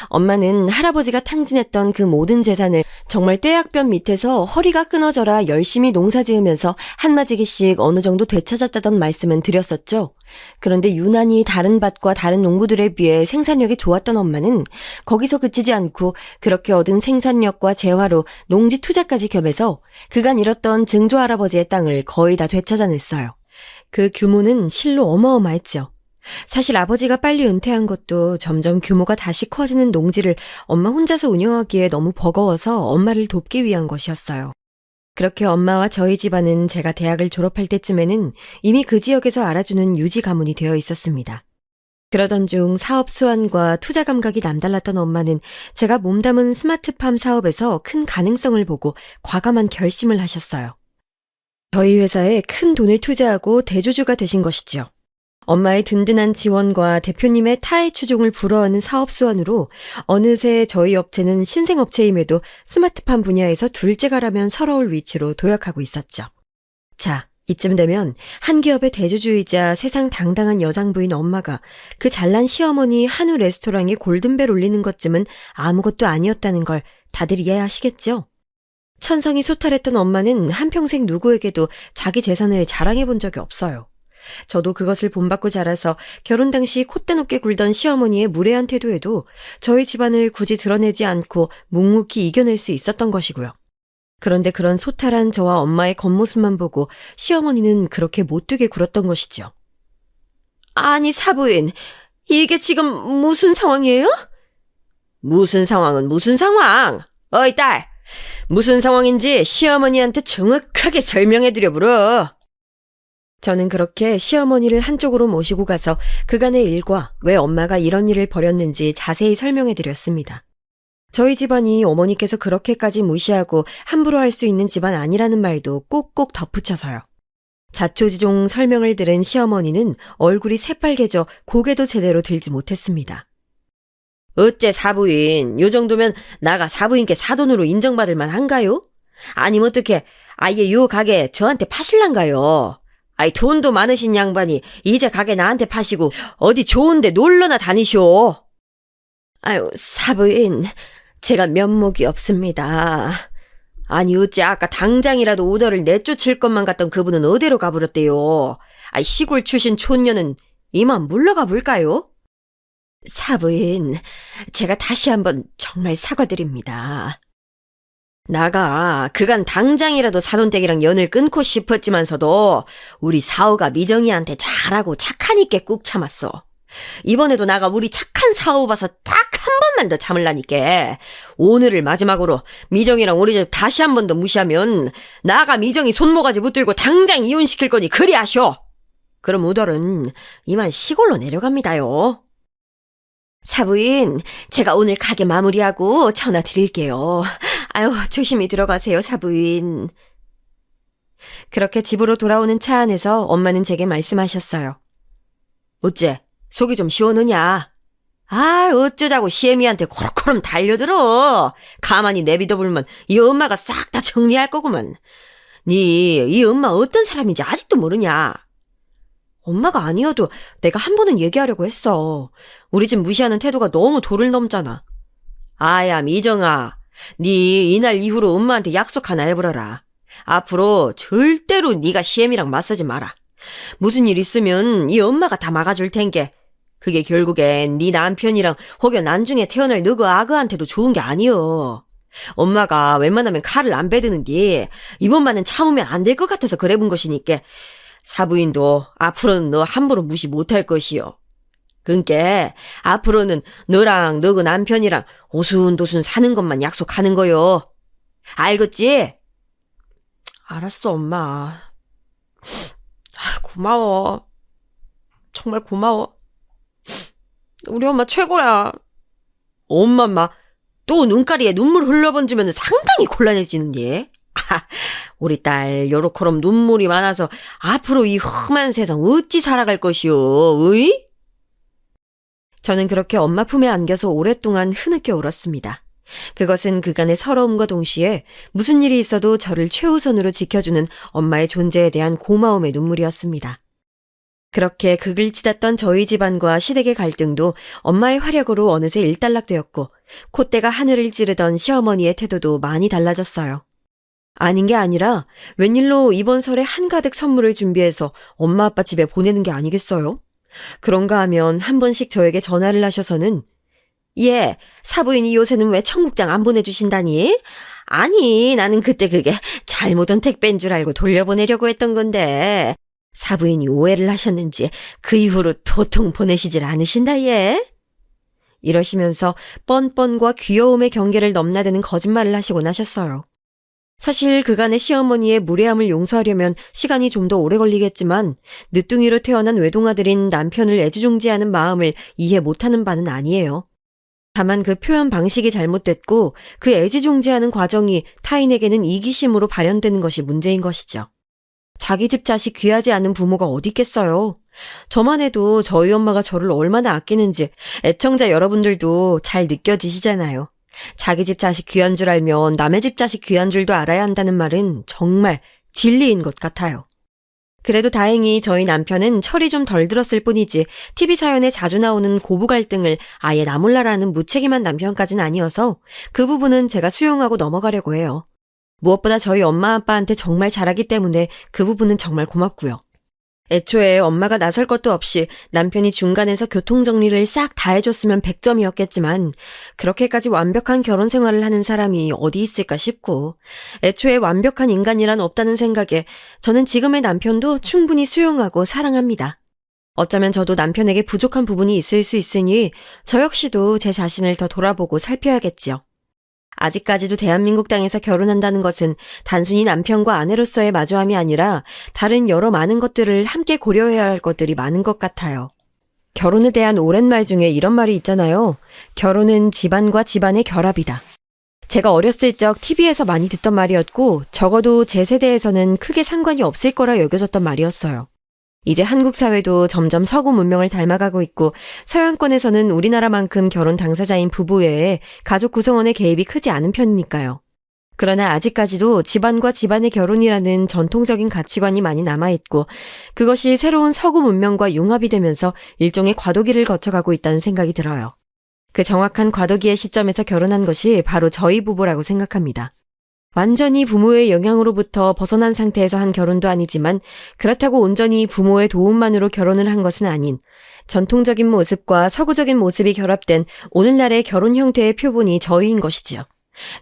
엄마는 할아버지가 탕진했던 그 모든 재산을 정말 떼약볕 밑에서 허리가 끊어져라 열심히 농사 지으면서 한마디씩 어느 정도 되찾았다던 말씀은 드렸었죠. 그런데 유난히 다른 밭과 다른 농부들에 비해 생산력이 좋았던 엄마는 거기서 그치지 않고 그렇게 얻은 생산력과 재화로 농지 투자까지 겸해서 그간 잃었던 증조 할아버지의 땅을 거의 다 되찾아냈어요. 그 규모는 실로 어마어마했죠. 사실 아버지가 빨리 은퇴한 것도 점점 규모가 다시 커지는 농지를 엄마 혼자서 운영하기에 너무 버거워서 엄마를 돕기 위한 것이었어요. 그렇게 엄마와 저희 집안은 제가 대학을 졸업할 때쯤에는 이미 그 지역에서 알아주는 유지 가문이 되어 있었습니다. 그러던 중 사업 수완과 투자 감각이 남달랐던 엄마는 제가 몸담은 스마트팜 사업에서 큰 가능성을 보고 과감한 결심을 하셨어요. 저희 회사에 큰 돈을 투자하고 대주주가 되신 것이지요. 엄마의 든든한 지원과 대표님의 타의 추종을 불허하는 사업 수완으로 어느새 저희 업체는 신생업체임에도 스마트팜 분야에서 둘째가라면 서러울 위치로 도약하고 있었죠. 자, 이쯤 되면 한 기업의 대주주이자 세상 당당한 여장부인 엄마가 그 잘난 시어머니 한우 레스토랑에 골든벨 울리는 것쯤은 아무것도 아니었다는 걸 다들 이해하시겠죠? 천성이 소탈했던 엄마는 한평생 누구에게도 자기 재산을 자랑해 본 적이 없어요. 저도 그것을 본받고 자라서 결혼 당시 콧대 높게 굴던 시어머니의 무례한 태도에도 저희 집안을 굳이 드러내지 않고 묵묵히 이겨낼 수 있었던 것이고요. 그런데 그런 소탈한 저와 엄마의 겉모습만 보고 시어머니는 그렇게 못되게 굴었던 것이죠. 아니, 사부인, 이게 지금 무슨 상황이에요? 무슨 상황은 무슨 상황? 어이, 딸! 무슨 상황인지 시어머니한테 정확하게 설명해드려 보러. 저는 그렇게 시어머니를 한쪽으로 모시고 가서 그간의 일과 왜 엄마가 이런 일을 벌였는지 자세히 설명해드렸습니다. 저희 집안이 어머니께서 그렇게까지 무시하고 함부로 할 수 있는 집안 아니라는 말도 꼭꼭 덧붙여서요. 자초지종 설명을 들은 시어머니는 얼굴이 새빨개져 고개도 제대로 들지 못했습니다. 어째 사부인, 요 정도면 나가 사부인께 사돈으로 인정받을 만한가요? 아니면 어떻게 아예 요 가게 저한테 파실란가요? 아이, 돈도 많으신 양반이 이제 가게 나한테 파시고 어디 좋은데 놀러나 다니쇼. 아유, 사부인, 제가 면목이 없습니다. 아니, 어째 아까 당장이라도 우더를 내쫓을 것만 같던 그분은 어디로 가버렸대요? 아이, 시골 출신 촌녀는 이만 물러가 볼까요? 사부인, 제가 다시 한번 정말 사과드립니다. 나가 그간 당장이라도 사돈댁이랑 연을 끊고 싶었지만서도 우리 사오가 미정이한테 잘하고 착하니께 꾹 참았어. 이번에도 나가 우리 착한 사오 봐서 딱 한 번만 더 참을라니까. 오늘을 마지막으로 미정이랑 우리 집 다시 한 번 더 무시하면 나가 미정이 손모가지 붙들고 당장 이혼시킬 거니 그리 하쇼. 그럼 우덜은 이만 시골로 내려갑니다요. 사부인, 제가 오늘 가게 마무리하고 전화 드릴게요. 아유, 조심히 들어가세요, 사부인. 그렇게 집으로 돌아오는 차 안에서 엄마는 제게 말씀하셨어요. 어째, 속이 좀 시원하냐? 아, 어쩌자고 시애미한테 코르코름 달려들어. 가만히 내비둬 보면 이 엄마가 싹 다 정리할 거구먼. 이 엄마 어떤 사람인지 아직도 모르냐? 엄마가 아니어도 내가 한 번은 얘기하려고 했어. 우리 집 무시하는 태도가 너무 도를 넘잖아. 아야, 미정아. 네 이날 이후로 엄마한테 약속 하나 해보라라. 앞으로 절대로 네가 시애미랑 맞서지 마라. 무슨 일 있으면 이 엄마가 다 막아줄 텐게. 그게 결국엔 네 남편이랑 혹여 난중에 태어날 너그 아그한테도 좋은 게 아니여. 엄마가 웬만하면 칼을 안 베드는디 이번만은 참으면 안 될 것 같아서 그래 본 것이니까 사부인도 앞으로는 너 함부로 무시 못할 것이요. 그니까 앞으로는 너랑 너그 남편이랑 오순도순 사는 것만 약속하는 거요. 알겠지? 알았어, 엄마. 고마워. 정말 고마워. 우리 엄마 최고야. 엄마, 또 눈가리에 눈물 흘려번지면 상당히 곤란해지는데. 우리 딸 요렇게럼 눈물이 많아서 앞으로 이 험한 세상 어찌 살아갈 것이오, 으이? 저는 그렇게 엄마 품에 안겨서 오랫동안 흐느껴 울었습니다. 그것은 그간의 서러움과 동시에 무슨 일이 있어도 저를 최우선으로 지켜주는 엄마의 존재에 대한 고마움의 눈물이었습니다. 그렇게 극을 치닫던 저희 집안과 시댁의 갈등도 엄마의 활약으로 어느새 일단락되었고 콧대가 하늘을 찌르던 시어머니의 태도도 많이 달라졌어요. 아닌 게 아니라 웬일로 이번 설에 한가득 선물을 준비해서 엄마 아빠 집에 보내는 게 아니겠어요? 그런가 하면 한 번씩 저에게 전화를 하셔서는 예, 사부인이 요새는 왜 청국장 안 보내주신다니? 아니, 나는 그때 그게 잘못 온 택배인 줄 알고 돌려보내려고 했던 건데 사부인이 오해를 하셨는지 그 이후로 도통 보내시질 않으신다, 예? 이러시면서 뻔뻔과 귀여움의 경계를 넘나드는 거짓말을 하시곤 하셨어요. 사실 그간의 시어머니의 무례함을 용서하려면 시간이 좀 더 오래 걸리겠지만 늦둥이로 태어난 외동아들인 남편을 애지중지하는 마음을 이해 못하는 바는 아니에요. 다만 그 표현 방식이 잘못됐고 그 애지중지하는 과정이 타인에게는 이기심으로 발현되는 것이 문제인 것이죠. 자기 집 자식 귀하지 않은 부모가 어디 있겠어요. 저만 해도 저희 엄마가 저를 얼마나 아끼는지 애청자 여러분들도 잘 느껴지시잖아요. 자기 집 자식 귀한 줄 알면 남의 집 자식 귀한 줄도 알아야 한다는 말은 정말 진리인 것 같아요. 그래도 다행히 저희 남편은 철이 좀 덜 들었을 뿐이지 TV 사연에 자주 나오는 고부 갈등을 아예 나몰라라는 무책임한 남편까지는 아니어서 그 부분은 제가 수용하고 넘어가려고 해요. 무엇보다 저희 엄마 아빠한테 정말 잘하기 때문에 그 부분은 정말 고맙고요. 애초에 엄마가 나설 것도 없이 남편이 중간에서 교통정리를 싹 다 해줬으면 100점이었겠지만 그렇게까지 완벽한 결혼 생활을 하는 사람이 어디 있을까 싶고 애초에 완벽한 인간이란 없다는 생각에 저는 지금의 남편도 충분히 수용하고 사랑합니다. 어쩌면 저도 남편에게 부족한 부분이 있을 수 있으니 저 역시도 제 자신을 더 돌아보고 살펴야겠지요. 아직까지도 대한민국 땅에서 결혼한다는 것은 단순히 남편과 아내로서의 마주함이 아니라 다른 여러 많은 것들을 함께 고려해야 할 것들이 많은 것 같아요. 결혼에 대한 오랜 말 중에 이런 말이 있잖아요. 결혼은 집안과 집안의 결합이다. 제가 어렸을 적 TV에서 많이 듣던 말이었고 적어도 제 세대에서는 크게 상관이 없을 거라 여겨졌던 말이었어요. 이제 한국 사회도 점점 서구 문명을 닮아가고 있고 서양권에서는 우리나라만큼 결혼 당사자인 부부 외에 가족 구성원의 개입이 크지 않은 편이니까요. 그러나 아직까지도 집안과 집안의 결혼이라는 전통적인 가치관이 많이 남아있고 그것이 새로운 서구 문명과 융합이 되면서 일종의 과도기를 거쳐가고 있다는 생각이 들어요. 그 정확한 과도기의 시점에서 결혼한 것이 바로 저희 부부라고 생각합니다. 완전히 부모의 영향으로부터 벗어난 상태에서 한 결혼도 아니지만 그렇다고 온전히 부모의 도움만으로 결혼을 한 것은 아닌 전통적인 모습과 서구적인 모습이 결합된 오늘날의 결혼 형태의 표본이 저희인 것이지요.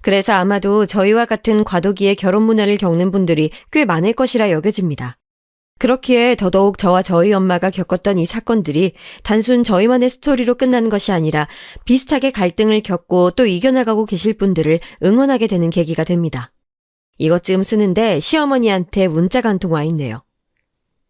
그래서 아마도 저희와 같은 과도기의 결혼 문화를 겪는 분들이 꽤 많을 것이라 여겨집니다. 그렇기에 더더욱 저와 저희 엄마가 겪었던 이 사건들이 단순 저희만의 스토리로 끝나는 것이 아니라 비슷하게 갈등을 겪고 또 이겨나가고 계실 분들을 응원하게 되는 계기가 됩니다. 이것쯤 쓰는데 시어머니한테 문자가 한 통 와 있네요.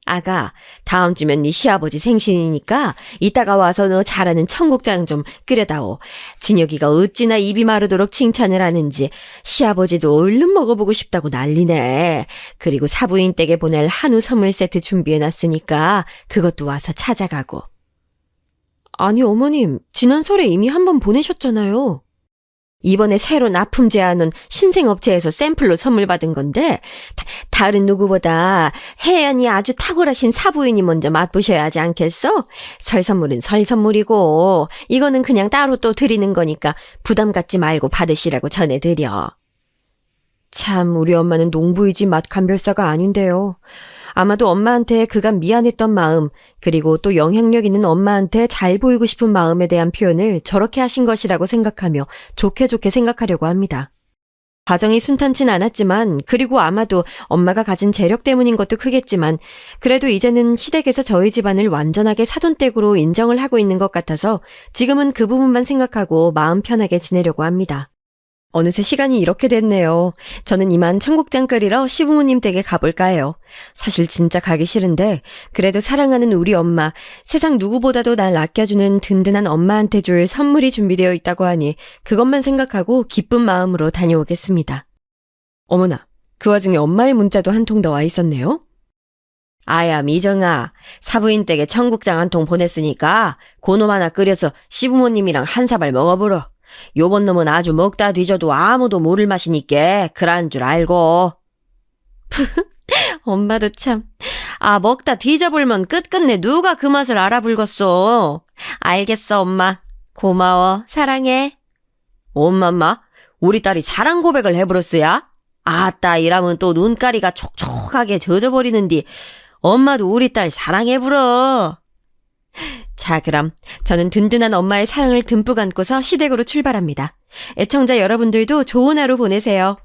아가, 다음 주면 네 시아버지 생신이니까 이따가 와서 너 잘하는 청국장 좀 끓여다오. 진혁이가 어찌나 입이 마르도록 칭찬을 하는지 시아버지도 얼른 먹어보고 싶다고 난리네. 그리고 사부인 댁에 보낼 한우 선물 세트 준비해놨으니까 그것도 와서 찾아가고. 아니 어머님, 지난 설에 이미 한 번 보내셨잖아요. 이번에 새로 납품 제안은 신생업체에서 샘플로 선물 받은 건데 다른 누구보다 혜연이 아주 탁월하신 사부인이 먼저 맛보셔야 하지 않겠어? 설 선물은 설 선물이고 이거는 그냥 따로 또 드리는 거니까 부담 갖지 말고 받으시라고 전해드려. 참 우리 엄마는 농부이지 맛감별사가 아닌데요. 아마도 엄마한테 그간 미안했던 마음 그리고 또 영향력 있는 엄마한테 잘 보이고 싶은 마음에 대한 표현을 저렇게 하신 것이라고 생각하며 좋게 생각하려고 합니다. 과정이 순탄치 않았지만 그리고 아마도 엄마가 가진 재력 때문인 것도 크겠지만 그래도 이제는 시댁에서 저희 집안을 완전하게 사돈댁으로 인정을 하고 있는 것 같아서 지금은 그 부분만 생각하고 마음 편하게 지내려고 합니다. 어느새 시간이 이렇게 됐네요. 저는 이만 청국장 끓이러 시부모님 댁에 가볼까 해요. 사실 진짜 가기 싫은데 그래도 사랑하는 우리 엄마, 세상 누구보다도 날 아껴주는 든든한 엄마한테 줄 선물이 준비되어 있다고 하니 그것만 생각하고 기쁜 마음으로 다녀오겠습니다. 어머나, 그 와중에 엄마의 문자도 한 통 더 와 있었네요. 아야 미정아, 사부인 댁에 청국장 한 통 보냈으니까 그놈 하나 끓여서 시부모님이랑 한 사발 먹어보러. 요번 놈은 아주 먹다 뒤져도 아무도 모를 맛이니까 그런 줄 알고. 엄마도 참. 아, 먹다 뒤져불면 끝끝내 누가 그 맛을 알아불겠어. 알겠어 엄마. 고마워. 사랑해. 엄마, 우리 딸이 사랑 고백을 해버렸어야? 아따, 이라면 또 눈가리가 촉촉하게 젖어버리는디 엄마도 우리 딸 사랑해불어. 자, 그럼 저는 든든한 엄마의 사랑을 듬뿍 안고서 시댁으로 출발합니다. 애청자 여러분들도 좋은 하루 보내세요.